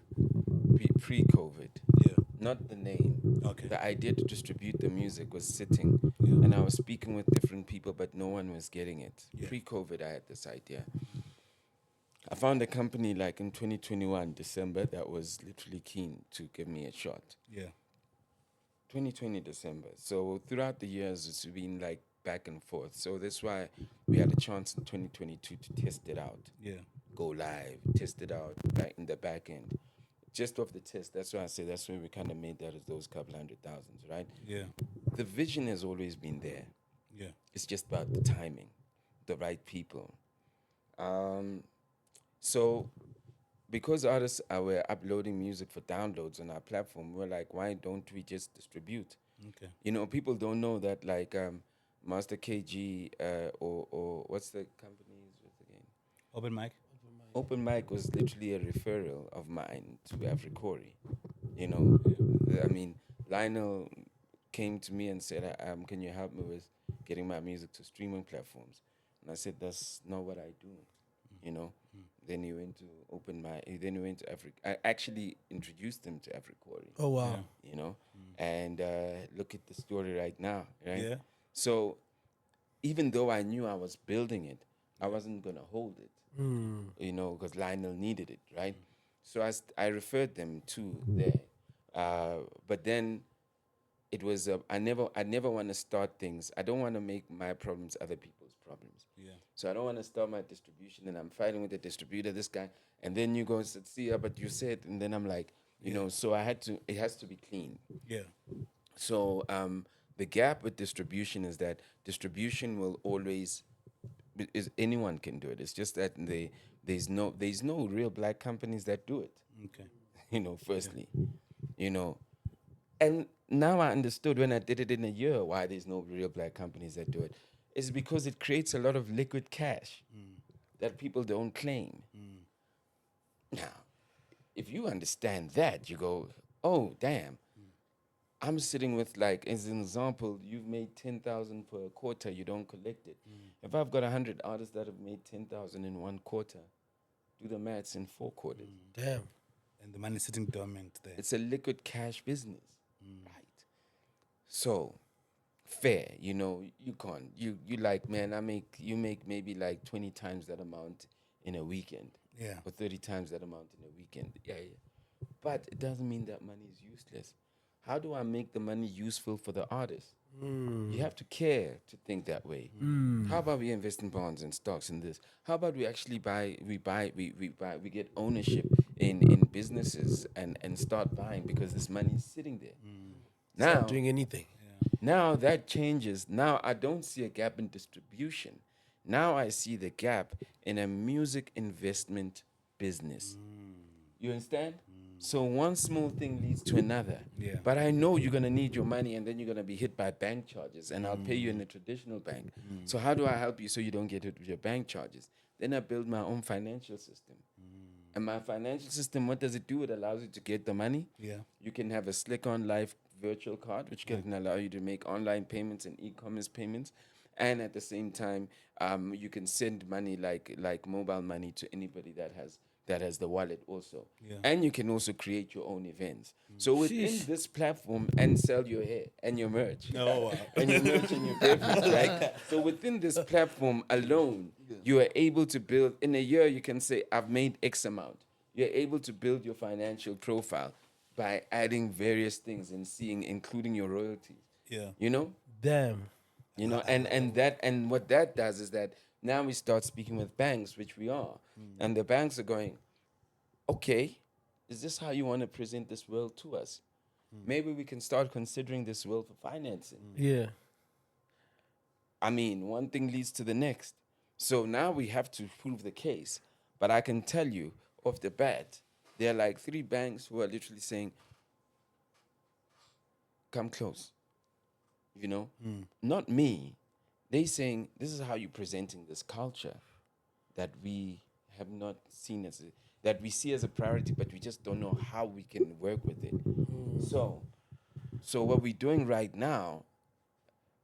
pre-COVID. Yeah. Not the name. Okay. The idea to distribute the music was sitting, and I was speaking with different people, but no one was getting it. Yeah. Pre-COVID, I had this idea. I found a company like in 2021, December, that was literally keen to give me a shot. Yeah. 2020 December. So throughout the years, it's been like back and forth. So that's why we had a chance in 2022 to test it out. Yeah. Go live, test it out back in the back end. Just off the test, that's why I say that's where we kind of made that as those couple 100,000, right? Yeah. The vision has always been there. Yeah. It's just about the timing, the right people. So because artists were uploading music for downloads on our platform, we're like, why don't we just distribute? Okay. People don't know that like Master KG or what's the company's with again? Open mic. Open Mic was literally a referral of mine to Africori. Lionel came to me and said, can you help me with getting my music to streaming platforms? And I said, that's not what I do, Then he went to Open Mic, then he went to Africa. I actually introduced him to Africori. Oh, wow. And look at the story right now, right? Yeah. So even though I knew I was building it, I wasn't going to hold it. Because Lionel needed it, right? So I referred them to there. But then it was, I never want to start things. I don't want to make my problems other people's problems. Yeah. So I don't want to start my distribution and I'm fighting with the distributor, this guy, and then you go and see, but you said, and then I'm like, so it has to be clean. Yeah. So the gap with distribution is that distribution will always is anyone can do it. It's just that there's no real black companies that do it. Okay. Firstly, you know, and now I understood when I did it in a year why there's no real black companies that do it. It's because it creates a lot of liquid cash that people don't claim. Now, if you understand that, you go, oh damn, I'm sitting with, like, as an example, you've made 10,000 per quarter, you don't collect it. If I've got 100 artists that have made 10,000 in one quarter, do the maths in 4 quarters. Damn. And the money sitting dormant there. It's a liquid cash business, right? So, fair, you can't, you like, man, you make maybe like 20 times that amount in a weekend. Yeah. Or 30 times that amount in a weekend. Yeah. But it doesn't mean that money is useless. How do I make the money useful for the artist? You have to care to think that way. How about we invest in bonds and stocks and this? How about we actually we get ownership in businesses and start buying, because this money is sitting there. Now, Not doing anything. now that changes. Now I don't see a gap in distribution. Now I see the gap in a music investment business. You understand? So one small thing leads to another. Yeah. But I know you're gonna need your money, and then you're gonna be hit by bank charges, and I'll pay you in a traditional bank. So how do I help you so you don't get hit with your bank charges? Then I build my own financial system. And my financial system, what does it do? It allows you to get the money. Yeah. You can have a SlikourOnLife virtual card, which can allow you to make online payments and e-commerce payments. And at the same time, you can send money like mobile money to anybody that has the wallet also. Yeah. And you can also create your own events. So within this platform, and sell your hair and your merch. Oh, wow. And your merch and your beverage, right? So within this platform alone, you are able to build, in a year, you can say, I've made X amount. You're able to build your financial profile by adding various things and including your royalties. Yeah. Damn. And what that does is that now we start speaking with banks, which we are, and the banks are going, okay, is this how you want to present this world to us? Maybe we can start considering this world for financing. Yeah. I mean, one thing leads to the next. So now we have to prove the case. But I can tell you off the bat, there are like 3 banks who are literally saying, come close. Not me. They saying, this is how you're presenting this culture that we have not seen that we see as a priority, but we just don't know how we can work with it. So what we're doing right now,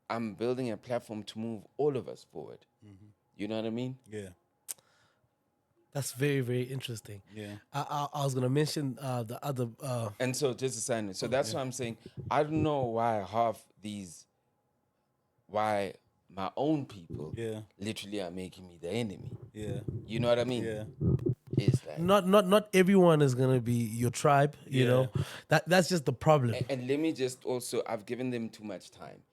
I'm building a platform to move all of us forward. You know what I mean? Yeah. That's very, very interesting. Yeah. I was going to mention the other. And so just a sign. So that's why I'm saying, I don't know why why my own people literally are making me the enemy. Yeah. You know what I mean? Yeah. It's like, Not everyone is going to be your tribe, you know. That's just the problem. and let me just also, I've given them too much time.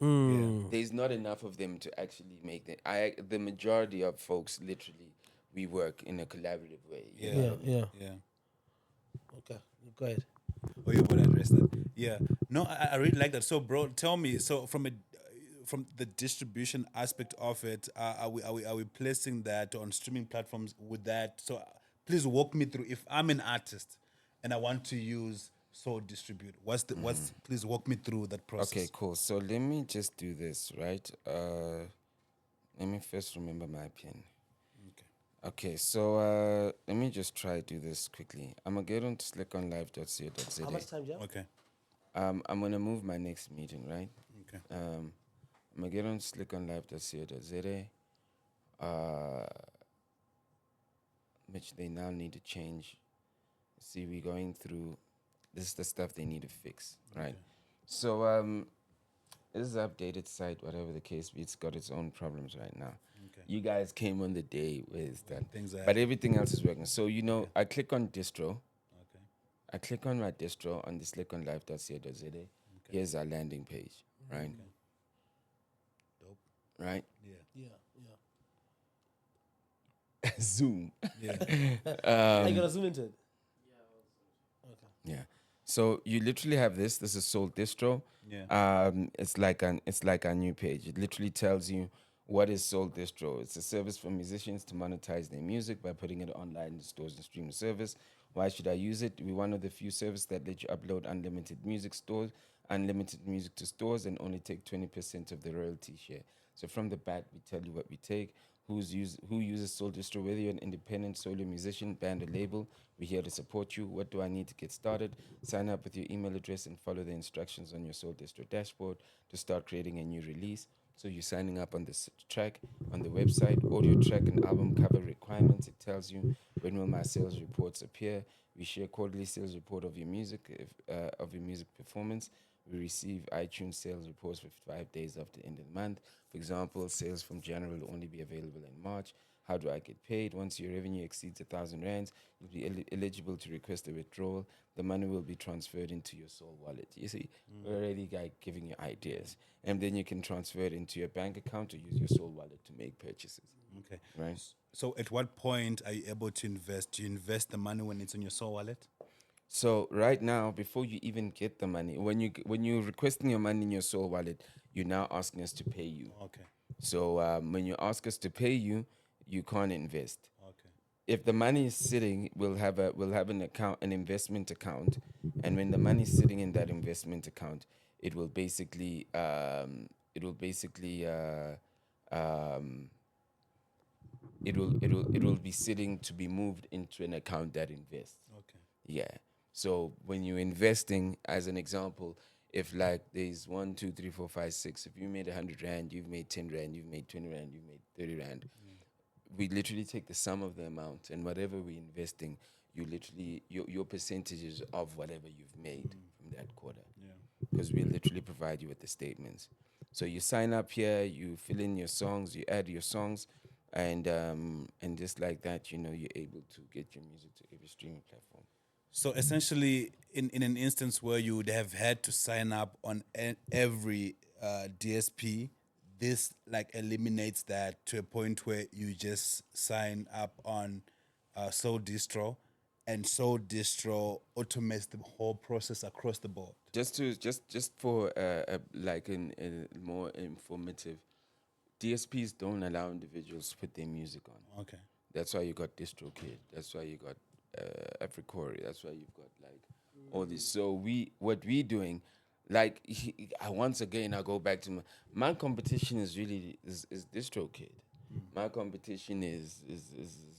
There's not enough of them to actually make it. The majority of folks literally, we work in a collaborative way. You know what I mean? Yeah. Okay, go ahead. Oh, you want to address that? Yeah. No, I really like that. So, bro, tell me. So, from the distribution aspect of it, are we placing that on streaming platforms with that? So, please walk me through. If I'm an artist and I want to use SOLDistro, please walk me through that process. Okay, cool. So let me just do this, right? Let me first remember my pin. Okay, so let me just try to do this quickly. I'm going to get on to SlikourOnLife.co.za. How much time do you have? Okay. I'm going to move my next meeting, right? Okay. I'm going to get on SlikourOnLife.co.za, which they now need to change. See, we're going through, this is the stuff they need to fix, right? So this is an updated site, whatever the case be. It's got its own problems right now. Okay. You guys came on the day with that. Things are But everything else is working. So, I click on distro. Okay. I click on my distro on the SlikourOnLife.co.za. Here's our landing page, right? Dope. Right? Yeah. Zoom. Yeah. Are you gonna zoom into it? Yeah. So you literally have this. This is SOLDistro. Yeah. It's like a new page. It literally tells you What is SOLDistro? It's a service for musicians to monetize their music by putting it online in stores and streaming service. Why should I use it? We're one of the few services that let you upload unlimited music to stores, and only take 20% of the royalty share. So from the bat, we tell you what we take, who uses SOLDistro, whether you're an independent solo musician, band, or label. We're here to support you. What do I need to get started? Sign up with your email address and follow the instructions on your SOLDistro dashboard to start creating a new release. So you're signing up on this track on the website, audio track and album cover requirements. It tells you when will my sales reports appear. We share quarterly sales report of your music, of your music performance. We receive iTunes sales reports for 5 days after the end of the month. For example, sales from January will only be available in March. How do I get paid? Once your revenue exceeds 1,000 rands, you'll be eligible to request a withdrawal. The money will be transferred into your Soul wallet. You see, we're already giving you ideas. And then you can transfer it into your bank account or use your Soul wallet to make purchases. Okay. Right? So at what point are you able to invest? Do you invest the money when it's in your Soul wallet? So right now, before you even get the money, when you're requesting your money in your Soul wallet, you're now asking us to pay you. Okay. So when you ask us to pay you, you can't invest. Okay. If the money is sitting, we'll have an account, an investment account, and when the money is sitting in that investment account, it will basically it will basically um, it will be sitting to be moved into an account that invests. Okay. Yeah. So when you're investing, as an example, if like there's 1, 2, 3, 4, 5, 6, if you made 100 rand, you've made 10 rand, you've made 20 rand, you've made 30 rand. We literally take the sum of the amount, and whatever we're investing, you literally your percentages of whatever you've made from that quarter. Yeah. Because we literally provide you with the statements. So you sign up here, you fill in your songs, you add your songs, and just like that, you're able to get your music to every streaming platform. So essentially, in an instance where you would have had to sign up on every DSP, this like eliminates that to a point where you just sign up on SOLDistro, and SOLDistro automates the whole process across the board. Just for like a more informative, DSPs don't allow individuals to put their music on. Okay. That's why you got DistroKid. That's why you got Africori. That's why you've got like all this. So what we doing, like once again I go back to my competition is really is DistroKid. My competition is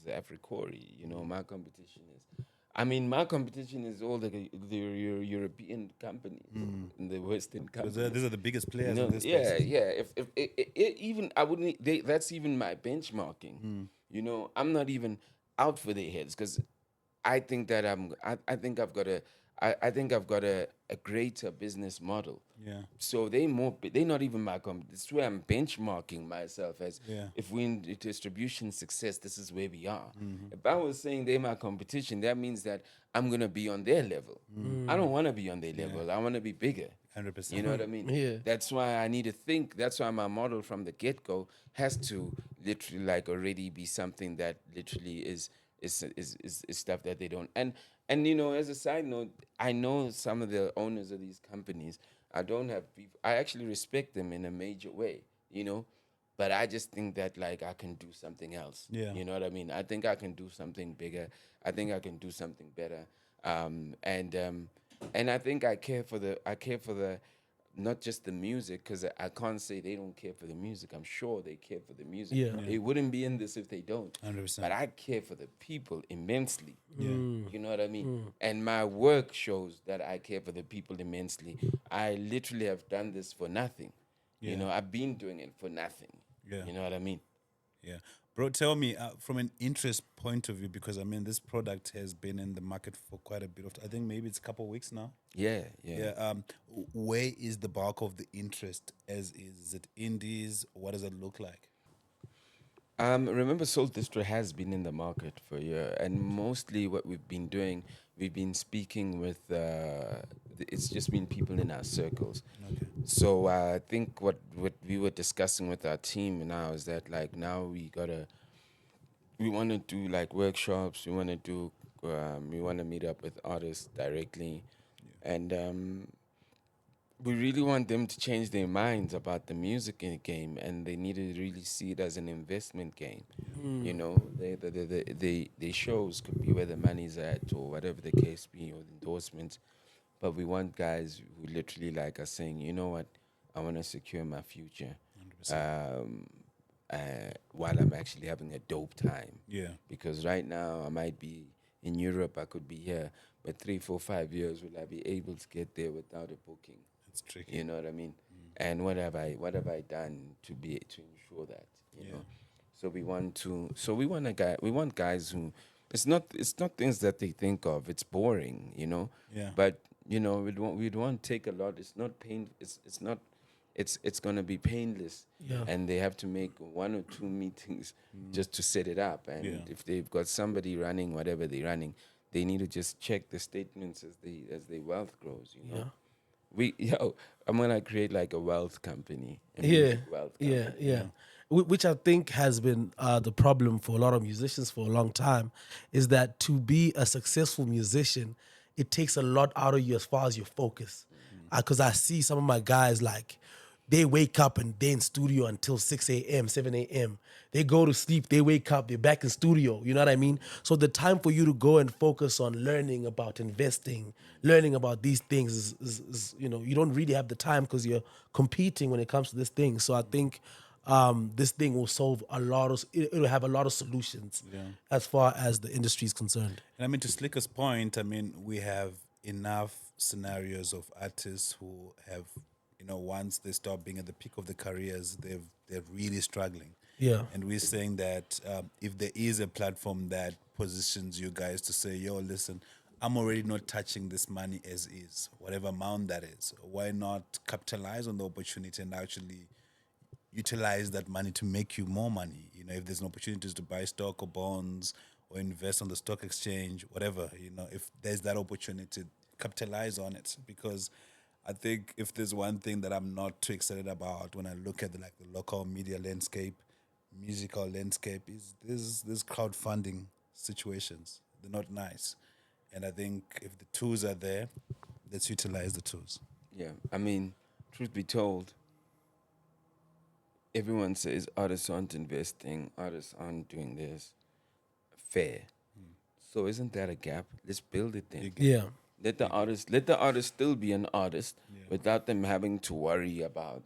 Africori. My competition is. I mean, my competition is all the European companies, and the Western Because companies. these are the biggest players in this Yeah, space. yeah. If even I wouldn't. That's even my benchmarking. I'm not even out for their heads because I think that I think I've got a greater business model. Yeah. So they're not even my This is where I'm benchmarking myself as Yeah. if we're in distribution success, this is where we are. If I was saying they're my competition, that means that I'm gonna be on their level. I don't want to be on their level. I want to be bigger. 100%. You know what I mean? Yeah. That's why I need to think. That's why my model from the get go has to literally like already be something that literally is stuff that they don't. And as a side note, I know some of the owners of these companies. I don't have beef. I actually respect them in a major way. But I just think that like I can do something else. Yeah. You know what I mean? I think I can do something bigger. I think I can do something better. And I think I care for the not just the music, because I can't say they don't care for the music. I'm sure they care for the music. Yeah. They wouldn't be in this if they don't. 100%. But I care for the people immensely. Yeah. You know what I mean? And my work shows that I care for the people immensely. I literally have done this for nothing. Yeah. I've been doing it for nothing. Yeah. You know what I mean? Yeah. Bro, tell me from an interest point of view, because I mean, this product has been in the market for quite a bit of I think maybe it's a couple of weeks now. Yeah. Yeah. Where is the bulk of the interest? Is it indies? What does it look like? Remember, SOLDistro has been in the market for a year, and mostly what we've been doing, we've been speaking with. It's just been people in our circles. Okay. So I think what we were discussing with our team now is that like now we want to do like workshops. We want to meet up with artists directly, and we really want them to change their minds about the music in game, and they need to really see it as an investment game. You know, the shows could be where the money's at or whatever the case be, or endorsements. But we want guys who literally like are saying, you know what, I want to secure my future, 100%. um, while I'm actually having a dope time. Yeah. Because right now I might be in Europe, I could be here, but 3, 4, 5 years will I be able to get there without a booking? It's tricky. You know what I mean? And what have I done to ensure that? You Yeah. know, we want guys who it's not things that they think of. It's boring, you know. Yeah. But we'd want to take a lot. It's not pain. It's not. It's gonna be painless. Yeah. And they have to make 1 or 2 meetings just to set it up. And Yeah. if they've got somebody running whatever they're running, they need to just check the statements as their wealth grows. You know. I'm gonna create like a wealth company, a Yeah, music wealth company. yeah. Which I think has been the problem for a lot of musicians for a long time, is that to be a successful musician, it takes a lot out of you as far as your focus. Because I see some of my guys like they wake up and they in studio until 6 a.m., 7 a.m. They go to sleep, they wake up, they're back in studio. You know what I mean? So the time for you to go and focus on learning about investing, learning about these things is you don't really have the time because you're competing when it comes to this thing. So I think this thing will solve a lot of, it'll have a lot of solutions as far as the industry is concerned. And I mean, to Slicker's point, I mean, we have enough scenarios of artists who have, once they start being at the peak of their careers, they're really struggling. Yeah. And we're saying that if there is a platform that positions you guys to say, yo, listen, I'm already not touching this money as is, whatever amount that is. Why not capitalize on the opportunity and actually utilize that money to make you more money? If there's an opportunities to buy stock or bonds or invest on the stock exchange, whatever, if there's that opportunity, capitalize on it. Because I think if there's one thing that I'm not too excited about when I look at the local media landscape, musical landscape, is this crowdfunding situations. They're not nice. And I think if the tools are there, let's utilize the tools. Yeah, I mean, truth be told, everyone says artists aren't investing, artists aren't doing this. Fair. So isn't that a gap? Let's build it then. Yeah. Let the artist still be an artist without them having to worry about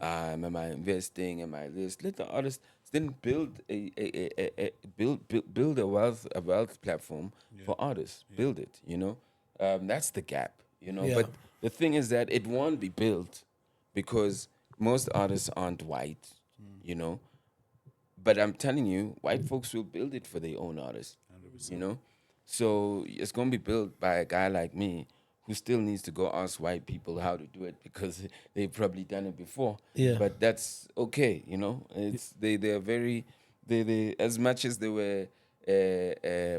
am I investing, am I this? Let the artist then build build a wealth platform for artists. Build it, that's the gap, Yeah. But the thing is that it won't be built because most artists aren't white, you know. But I'm telling you, white folks will build it for their own artists, you know. So it's gonna be built by a guy like me who still needs to go ask white people how to do it because they've probably done it before. Yeah. But that's okay, you know. It's they're very they as much as they were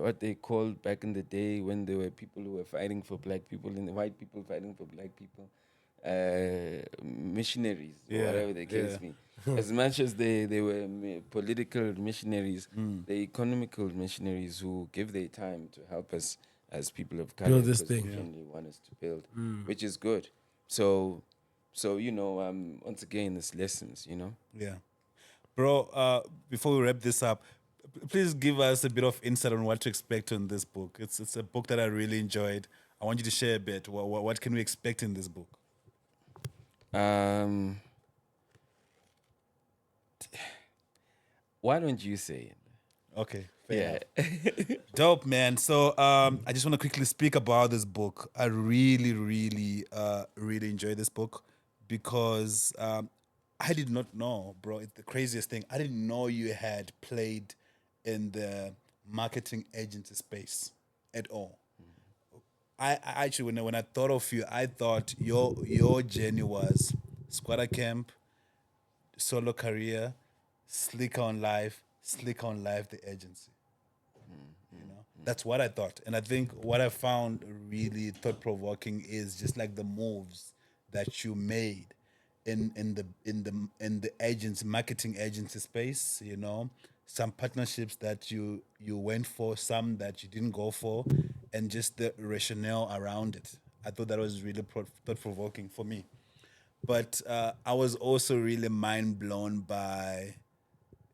what they called back in the day when there were people who were fighting for black people and the white people fighting for black people, missionaries or Yeah, whatever the case yeah. be. As much as they were political missionaries, the economical missionaries who give their time to help us as people of color Build this because they thing. genuinely want us to build, which is good. So once again, it's lessons, Yeah. Bro, before we wrap this up, please give us a bit of insight on what to expect on this book. It's a book that I really enjoyed. I want you to share a bit. What can we expect in this book? Why don't you say it? Okay. Fair Yeah. enough. Dope, man. So I just want to quickly speak about this book. I really, really, really enjoyed this book because I did not know, bro. It's the craziest thing. I didn't know you had played in the marketing agency space at all. I actually, when I thought of you, I thought your journey was Skwatta Camp, solo career, SlikourOnLife, the agency. That's what I thought. And I think what I found really thought provoking is just like the moves that you made in the agency marketing agency space. Some partnerships that you went for, some that you didn't go for, and just the rationale around it. I thought that was really thought provoking for me. But I was also really mind blown by,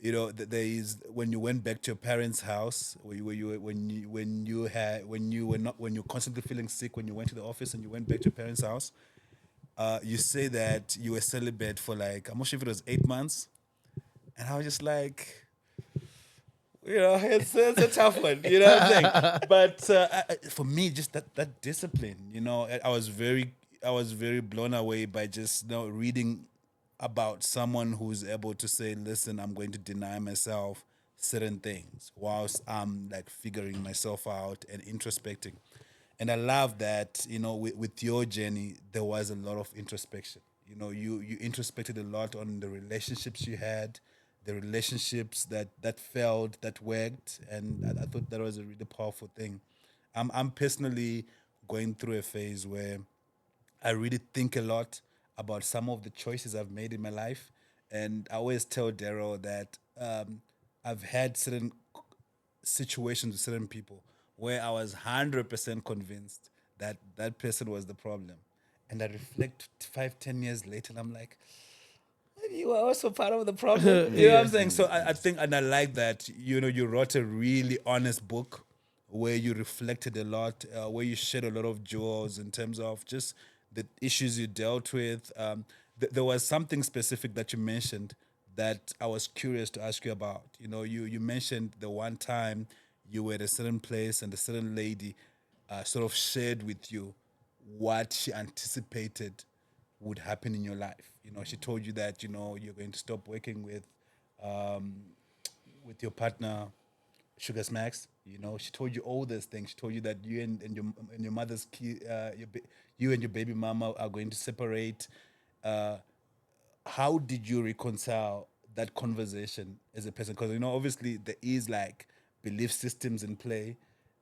there is when you went back to your parents' house, when you're constantly feeling sick, when you went to the office and you went back to your parents' house, you say that you were celibate for like, I'm not sure if it was 8 months, and I was just like, it's a tough one, you know what I'm saying? But for me, just that discipline, I was very blown away by just reading about someone who's able to say, listen, I'm going to deny myself certain things whilst I'm like figuring myself out and introspecting. And I love that, with your journey, there was a lot of introspection. You introspected a lot on the relationships you had, the relationships that failed, that worked, and I thought that was a really powerful thing. I'm personally going through a phase where I really think a lot about some of the choices I've made in my life, and I always tell Daryl that I've had certain situations with certain people where I was 100% convinced that that person was the problem. And I reflect 5, 10 years later and I'm like, maybe you are also part of the problem. You know what I'm Yeah. saying? So I think, and I like that, you wrote a really honest book where you reflected a lot, where you shed a lot of jewels in terms of just the issues you dealt with. There was something specific that you mentioned that I was curious to ask you about. You mentioned the one time you were at a certain place and a certain lady sort of shared with you what she anticipated would happen in your life. She told you that you're going to stop working um, with your partner, Sugar Smacks. She told you all those things. She told you that you and your mother's you and your baby mama are going to separate. Uh, how did you reconcile that conversation as a person? Because obviously there is like belief systems in play.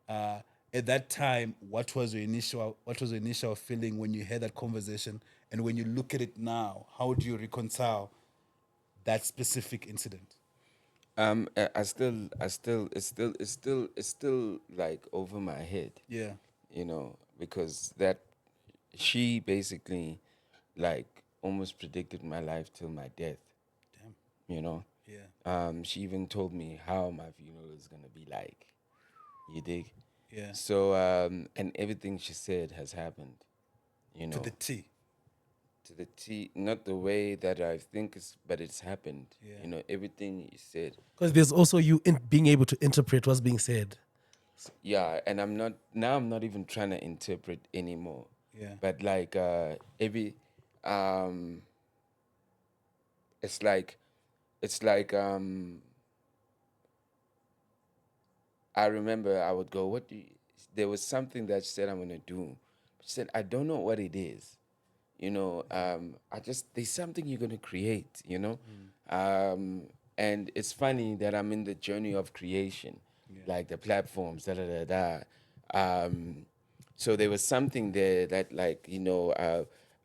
Uh, at that time, what was your initial feeling when you had that conversation, and when you look at it now, how do you reconcile that specific incident? It's still like over my head, Yeah, because that she basically like almost predicted my life till my death. damn. You know, Yeah, she even told me how my funeral is gonna be like. You dig? yeah. So, and everything she said has happened. You To the know, T. to the T, not the way that I think is, but it's happened. Yeah, Everything you said. Because there's also you being able to interpret what's being said. Yeah, and I'm not even trying to interpret anymore. yeah, But like every um it's like it's like I remember I would go, what do you, there was something that she said I'm gonna do. She said, I don't know what it is. I just there's something you're gonna create, um and it's funny that I'm in the journey of creation, yeah, like the platforms, da da da da. So there was something there that, like,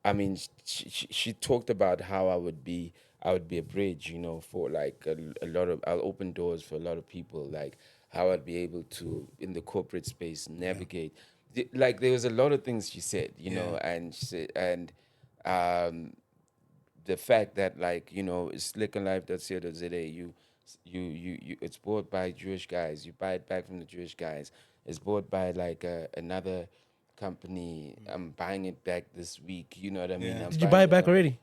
I mean, she talked about how I would be a bridge, for like a lot of, I'll open doors for a lot of people, like how I'd be able to in the corporate space yeah, navigate. Like there was a lot of things she said, yeah, and she said, and um, the fact that, like, it's SlikourOnLife.co.za, it's bought by Jewish guys. You buy it back from the Jewish guys. It's bought by like another company. I'm buying it back this week. You know what I mean? yeah, I'm Did you buy buying it the back company. already?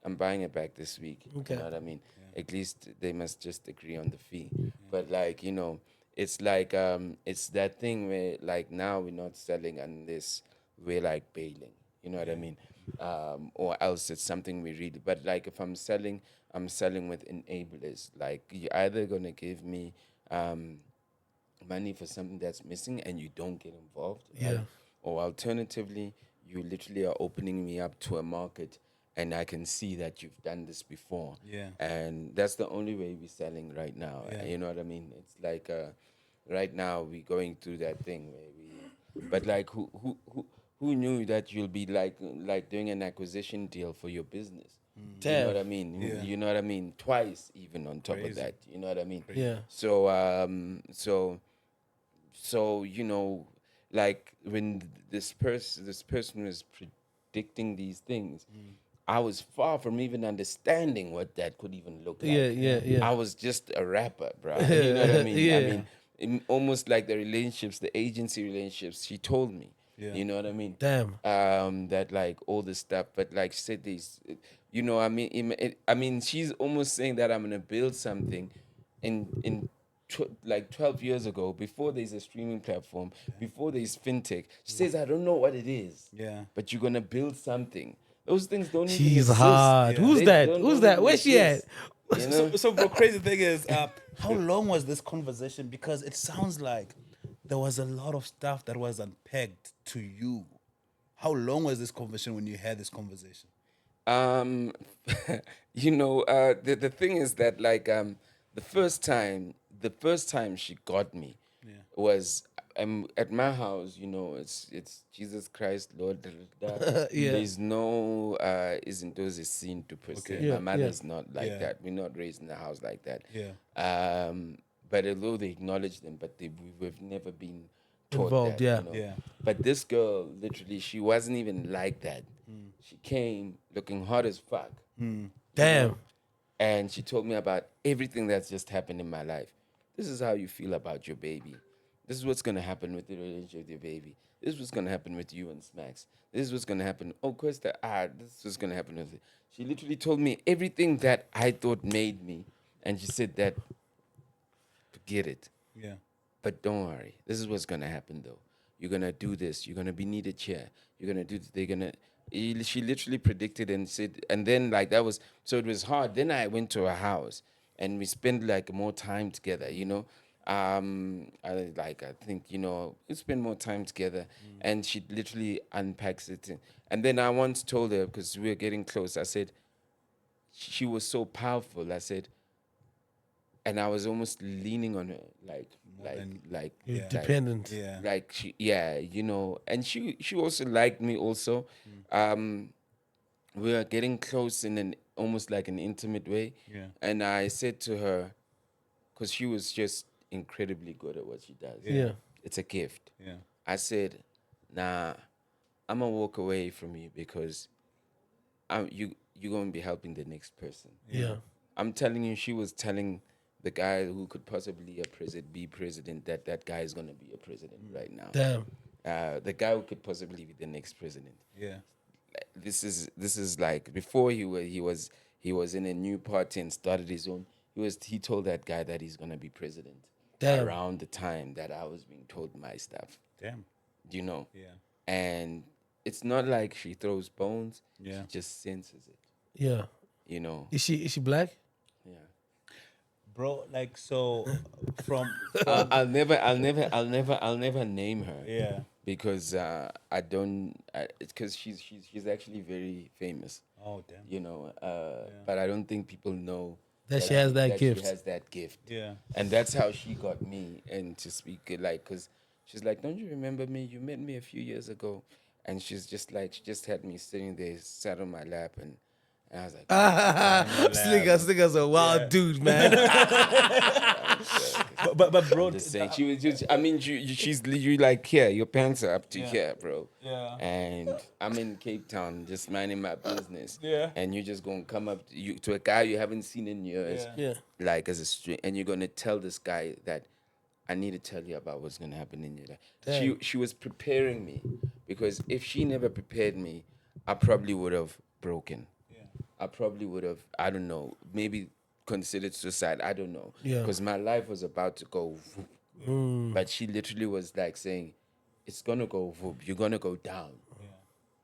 I'm buying it back this week. You Okay. know what I mean? At least they must just agree on the fee. But like, it's like it's that thing where, like, now we're not selling unless we're like bailing. You know what I yeah, mean? Or else it's something we really. But like, if I'm selling with enablers. Like, you're either gonna give me um, money for something that's missing and you don't get involved, Yeah. right? Or alternatively, you literally are opening me up to a market and I can see that you've done this before. yeah, And that's the only way we're selling right now. yeah, You know what I mean? It's like right now we're going through that thing where but like, who knew that you'll be like doing an acquisition deal for your business? You know Damn. what I mean? yeah. You know what I mean? Twice even on top of Crazy, that. You know what I mean? Yeah. So like when this person was predicting these things, I was far from even understanding what that could even look like. Yeah. I was just a rapper, bro. You know what I mean? I Yeah. mean, almost like the relationships, the agency relationships. She told me, Yeah. you know what I mean? Damn. That like all this stuff, but like she said these, you know, I mean, I mean, she's almost saying that I'm gonna build something, in like 12 years ago, before there's a streaming platform, before there's fintech. She says, I don't know what it is, Yeah. but you're gonna build something. Those things don't even She's exist. hard. Yeah. Who's They that? don't Who's that? even Where's she at? exist. You know? So, bro, crazy thing is, how long was this conversation? Because it sounds like there was a lot of stuff that was unpacked to you. How long was this conversation when you had this conversation? Um, you know, the thing is that like the first time she got me was at my house. You know, it's Jesus Christ, Lord. Da, da, da. Yeah. There's no isn't those a sin to per se. Okay. Yeah, My mother's not like Yeah. that. We're not raised in the house like that. Yeah. But although they acknowledge them, but we've never been taught Involved, that. yeah. You know? Yeah. But this girl, literally, she wasn't even like that. She came looking hot as fuck. Damn. And she told me about everything that's just happened in my life. This is how you feel about your baby. This is what's going to happen with the relationship with your baby. This is what's going to happen with you and Smacks. This is what's going to happen. Oh, Kwesta, this is what's going to happen with it. She literally told me everything that I thought made me. And she said that, forget it. Yeah. But don't worry. This is what's gonna happen though. You're gonna do this. You're gonna be needed here. You're gonna do. They're gonna. She literally predicted and said, and then like that was so it was hard. Then I went to her house and we spent like more time together. You know, I think we spend more time together, and she literally unpacks it. And then I once told her because we were getting close. I said she was so powerful. I said, and I was almost leaning on her, You're Yeah. dependent. Yeah. like she, yeah, and she also liked me also. We were getting close in an almost like an intimate way. Yeah. And I said to her, because she was just incredibly good at what she does. Yeah. It's a gift. Yeah. I said, nah, I'm gonna walk away from you because you're gonna be helping the next person. Yeah. I'm telling you, she was telling the guy who could possibly be president that guy is going to be a president right now. Damn. The guy who could possibly be the next president. Yeah. This is like before he was in a new party and started his own. He told that guy that he's going to be president. Damn. Around the time that I was being told my stuff. Damn. You know. Yeah. And it's not like she throws bones. Yeah. She just senses it. Yeah. You know. Is she black? Yeah. Bro, like so from I'll never name her. yeah. Because I don't. Because she's actually very famous. Oh damn. You know. But I don't think people know That she has that gift. She has that gift. Yeah. And that's how she got me and to speak like because she's like, don't you remember me? You met me a few years ago, and she's just like she just had me sitting there, sat on my lap, and I was like, Slikkour's a wild dude, man. But bro, just saying, she was just, I mean, she's you like here, your pants are up to here, bro. Yeah. And I'm in Cape Town, just minding my business. Yeah. And you're just gonna come up to a guy you haven't seen in years, Yeah. like as a string, and you're gonna tell this guy that I need to tell you about what's gonna happen in your life. Damn. She was preparing me because if she never prepared me, I probably would have broken. I probably would have, I don't know, maybe considered suicide. I don't know. Yeah. Because my life was about to go. But she literally was like saying, it's going to go whoop. You're going to go down.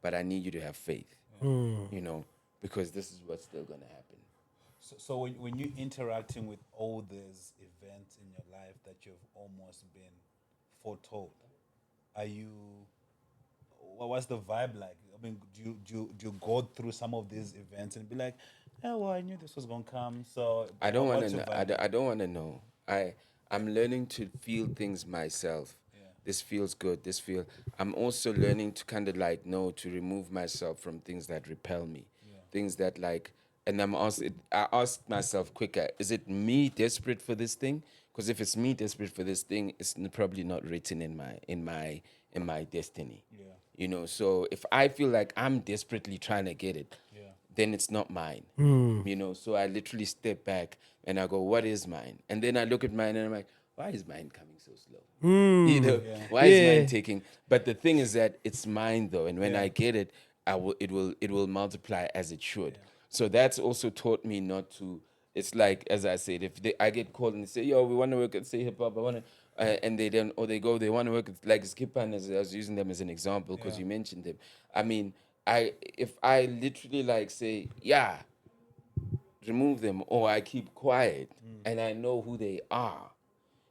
But I need you to have faith, you know, because this is what's still going to happen. So when you're interacting with all these events in your life that you've almost been foretold, are you? What's the vibe like? I mean, do you go through some of these events and be like, "Oh, well, I knew this was gonna come." So I don't want what's to your know. vibe? I don't want to know. I'm learning to feel things myself. This feels good. I'm also learning to kind of like know to remove myself from things that repel me, things that like. And I ask myself quicker: is it me desperate for this thing? Because if it's me desperate for this thing, it's probably not written in my destiny. Yeah. You know. So if I feel like I'm desperately trying to get it, then it's not mine. You know, so I literally step back and I go, what is mine? And then I look at mine and I'm like, why is mine coming so slow? You know, why is mine taking? But the thing is that it's mine though, and when I get it, it will multiply as it should. So that's also taught me not to. It's like, as I said, if I get called and they say, "Yo, we want to work at say hip hop," I want to, and they don't, or they go, they want to work at, like Skippan, as I was using them as an example because you mentioned them. I mean, if I literally like say, yeah, remove them, or I keep quiet, and I know who they are.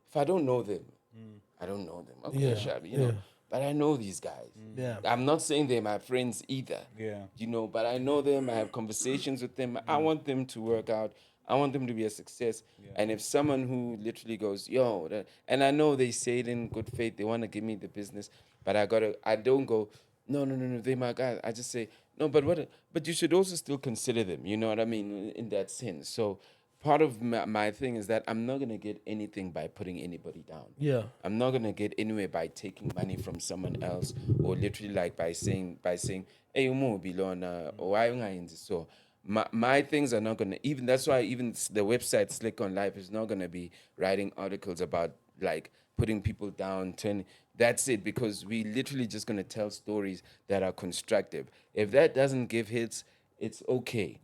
If I don't know them, I don't know them. Okay, Shabi, you know, but I know these guys. Yeah. I'm not saying they're my friends either. Yeah. You know, but I know them. I have conversations with them. I want them to work out. I want them to be a success. And if someone who literally goes, yo, and I know they say it in good faith, they want to give me the business, but I don't go, no, they're my guys. I just say, no, but you should also still consider them. You know what I mean? In that sense. So part of my thing is that I'm not going to get anything by putting anybody down. Yeah. I'm not going to get anywhere by taking money from someone else, or literally like by saying, hey, umu bilona, or why ungayenzi so. My things are not going to, even that's why even the website SlikourOnLife is not going to be writing articles about like putting people down, turning. That's it, because we literally just going to tell stories that are constructive. If that doesn't give hits, it's okay.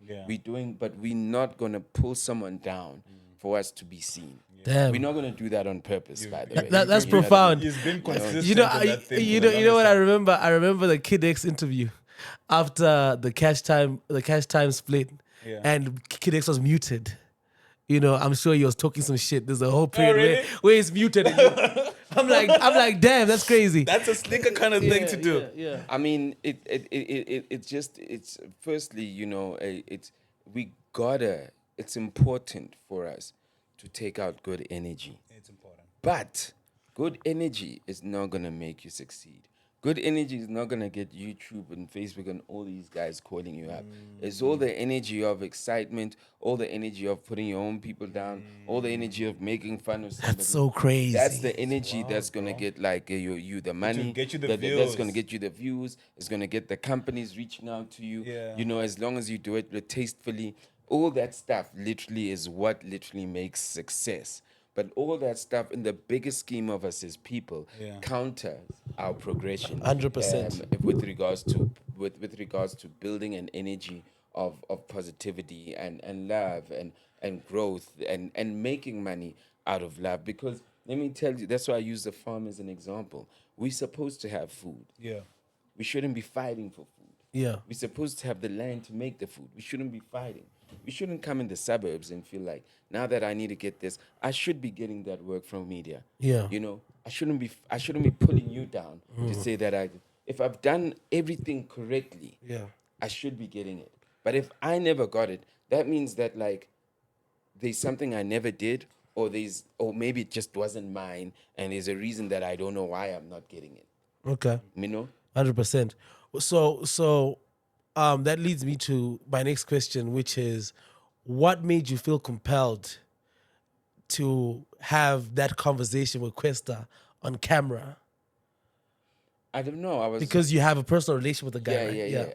But we're not going to pull someone down for us to be seen. Damn. We're not going to do that on purpose, by the way. That's You know what I profound. mean? He's been consistent You know, in that thing. you know what I remember? I remember the Kid X interview after the cash time split, and Kid X was muted. You know, I'm sure he was talking some shit. There's a whole period really? where he's muted. And I'm like, damn, that's crazy. That's a slicker kind of thing to do. Yeah. I mean, it's firstly, you know, it's important for us to take out good energy. It's important. But good energy is not gonna make you succeed. Good energy is not gonna get YouTube and Facebook and all these guys calling you up. It's all the energy of excitement, all the energy of putting your own people down, all the energy of making fun of somebody. That's so crazy. That's the energy that's gonna get like you the money. get you the that's views. gonna get you the views. It's gonna get the companies reaching out to you. Yeah. You know, as long as you do it tastefully, all that stuff literally is what literally makes success. But all that stuff in the biggest scheme of us as people counters our progression. 100%. With regards to building an energy of positivity and love and growth and making money out of love. Because let me tell you, that's why I use the farm as an example. We're supposed to have food. Yeah. We shouldn't be fighting for food. Yeah. We're supposed to have the land to make the food. We shouldn't be fighting. We shouldn't come in the suburbs and feel like, now that I need to get this, I should be getting that work from media. Yeah. You know, I shouldn't be pulling you down to say that if I've done everything correctly, I should be getting it. But if I never got it, that means that like there's something I never did, or maybe it just wasn't mine, and there's a reason that I don't know why I'm not getting it. Okay. You know? 100%. So that leads me to my next question, which is, what made you feel compelled to have that conversation with Kwesta on camera? I don't know. Because you have a personal relation with the guy, right? Yeah.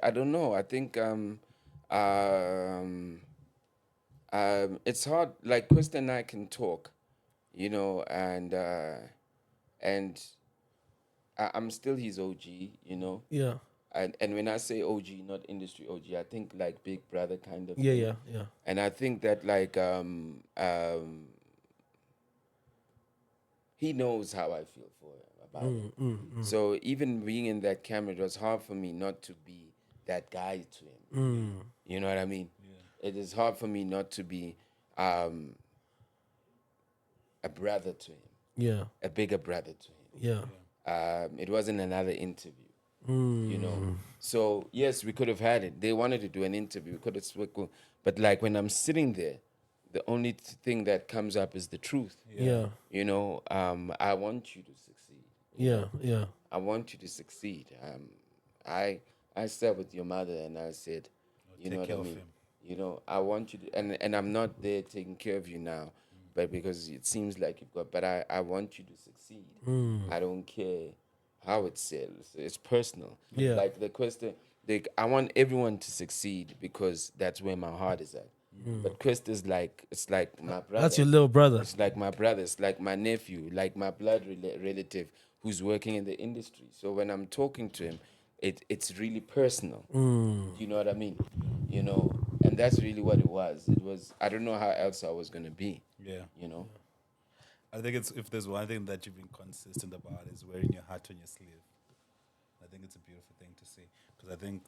I don't know. I think it's hard. Like Kwesta and I can talk, you know, and I'm still his OG, you know. Yeah. And when I say OG, not industry OG, I think like big brother kind of Yeah, thing. yeah. And I think that like he knows how I feel about him. So even being in that camera, it was hard for me not to be that guy to him. You know what I mean? Yeah. It is hard for me not to be a brother to him. Yeah. A bigger brother to him. Yeah. It wasn't another interview. You know, so yes, we could have had it. They wanted to do an interview. We could have spoken, but like when I'm sitting there, the only thing that comes up is the truth. Yeah. You know, I want you to succeed. Yeah. I want you to succeed. I sat with your mother and I said, you know what I mean. You know, I want you to, and I'm not there taking care of you now, but because it seems like you've got. But I want you to succeed. I don't care how it sells. It's personal. Yeah. Like the I want everyone to succeed because that's where my heart is at. But Kwesta is like, it's like my brother. That's your little brother. It's like my brother. It's like my nephew, like my blood relative who's working in the industry. So when I'm talking to him, it's really personal. You know what I mean? You know, and that's really what it was. It was, I don't know how else I was gonna be. Yeah. You know. I think it's, if there's one thing that you've been consistent about, is wearing your heart on your sleeve. I think it's a beautiful thing to see, because I think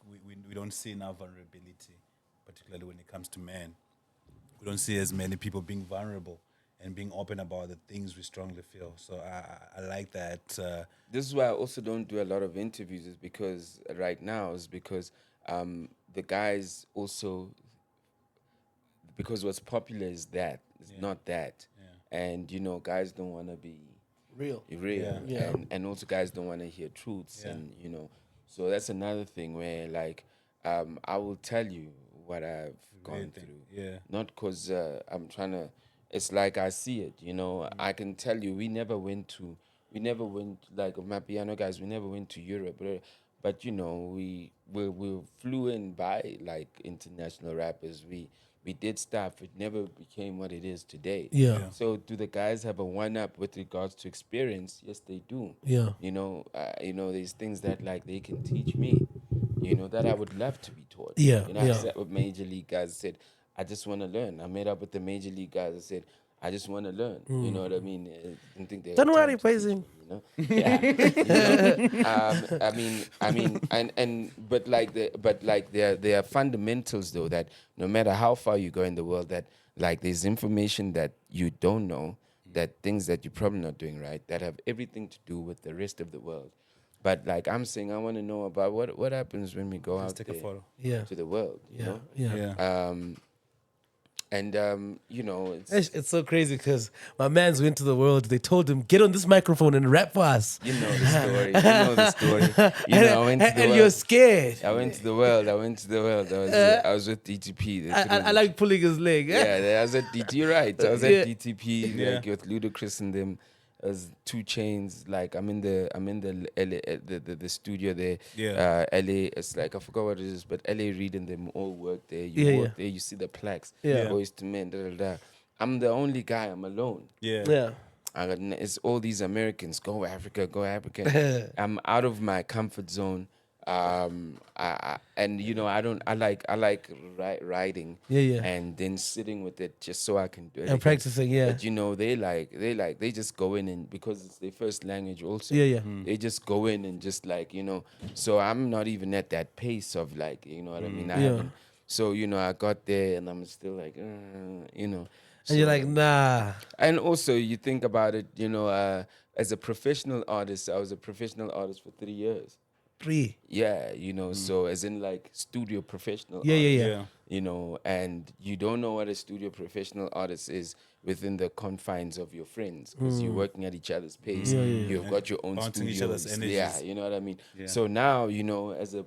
we don't see enough vulnerability, particularly when it comes to men. We don't see as many people being vulnerable and being open about the things we strongly feel. So I like that. This is why I also don't do a lot of interviews, is because right now is because the guys also, because what's popular is that it's not that, and you know, guys don't want to be Real. real, Yeah. and also guys don't want to hear truths, and you know, so that's another thing where like I will tell you what I've gone thing. through, Yeah. not because I'm trying to. It's like I see it, you know. I can tell you, we never went like my piano guys. We never went to Europe, but you know, we flew in by like international rappers. We did stuff. It never became what it is today. Yeah. So do the guys have a one up with regards to experience? Yes, they do. Yeah. You know, there's things that like they can teach me. You know, that I would love to be taught. Yeah, You know, I yeah. sat with major league guys. I said, I just want to learn. I met up with the major league guys. I said, I just want to learn. You know what I mean? I didn't think they Don't had worry, time to praise teach him. me, you know? Yeah. You know? But there are fundamentals though, that no matter how far you go in the world, that like there's information that you don't know, that things that you're probably not doing right, that have everything to do with the rest of the world. But like I'm saying, I want to know about what happens when we go out take a there photo. Yeah. to the world, you know? Yeah. Yeah. You know, It's so crazy because my man's went to the world. They told him, get on this microphone and rap for us. you know the story. You know the story. You know, I went to the and world. you're scared. I went to the world. I was with DTP. They threw I me- like pulling his leg. Yeah, I was at DTP. You're right. I was Yeah. at DTP, like with Ludacris and them. As 2 Chains, like I'm in the LA, the studio there. Yeah. LA. It's like I forgot what it is, but LA Reid and them all work there. You Yeah, walk yeah. there, you see the plaques. Yeah. Boys to Men. Da, da, da. I'm the only guy. I'm alone. Yeah. Yeah. It's all these Americans. Go Africa, go Africa. I'm out of my comfort zone. And you know, I like writing. Yeah. And then sitting with it just so I can do it. And practicing, yeah. But you know, they just go in, and because it's their first language also. Yeah. They just go in and just like, you know. So I'm not even at that pace of like, you know what I mean. I haven't. So you know, I got there and I'm still like, you know. And you're like, nah. And also, you think about it, you know, as a professional artist, I was a professional artist for 3 years. 3. Yeah, you know, so as in like studio professional Yeah. artist, Yeah. you know, and you don't know what a studio professional artist is within the confines of your friends, because you're working at each other's pace. You've got your own Bouncing each studios. other's energies. Yeah, you know what I mean? Yeah. So now, you know, as a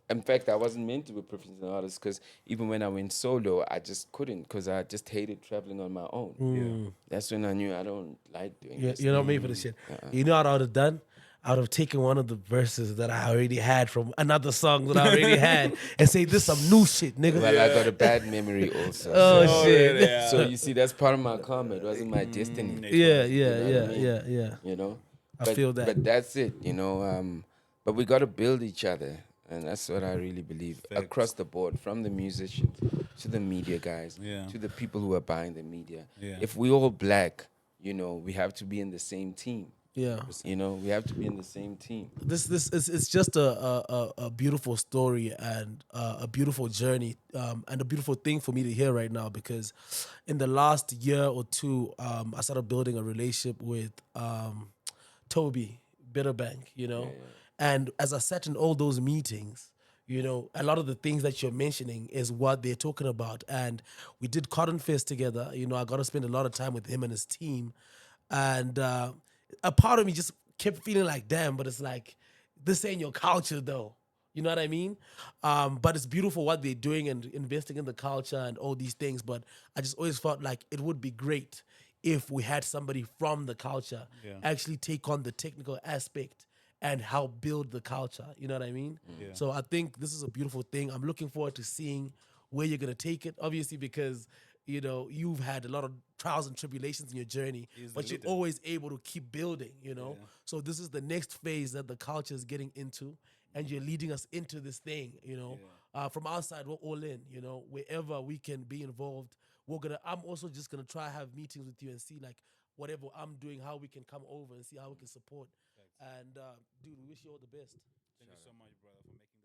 in fact, I wasn't meant to be a professional artist, because even when I went solo, I just couldn't, because I just hated traveling on my own. Yeah. That's when I knew I don't like doing this. You're not made for this shit. You know what I would have done? I would have taken one of the verses that I already had from another song that I already had and say, this some new shit, nigga. Well, I got a bad memory also. Oh, so, shit. Yeah. so you see, that's part of my karma. It wasn't my destiny. Yeah. You know what I mean? Yeah. You know, I feel that. But that's it. You know, but we got to build each other, and that's what I really believe across the board, from the musicians to the media guys, to the people who are buying the media. Yeah. If we all black, you know, we have to be in the same team. Yeah. You know, we have to be in the same team. This is it's just a beautiful story and a beautiful journey and a beautiful thing for me to hear right now, because in the last year or two I started building a relationship with Toby Bitterbank, you know. And as I sat in all those meetings, you know, a lot of the things that you're mentioning is what they're talking about. And we did Cotton Fest together. You know, I got to spend a lot of time with him and his team. And a part of me just kept feeling like, damn, but it's like, this ain't your culture though. You know what I mean? But it's beautiful what they're doing and investing in the culture and all these things. But I just always felt like it would be great if we had somebody from the culture actually take on the technical aspect and help build the culture. You know what I mean? Yeah. So I think this is a beautiful thing. I'm looking forward to seeing where you're gonna take it. Obviously, because you've had a lot of trials and tribulations in your journey, He's the but you're leader. always able to keep building. Yeah. So this is the next phase that the culture is getting into, and you're leading us into this thing. From our side, we're all in. Wherever we can be involved, I'm also just gonna try have meetings with you and see like whatever I'm doing, how we can come over and see how we can support. And dude, we wish you all the best. Thank you so much, brother, for making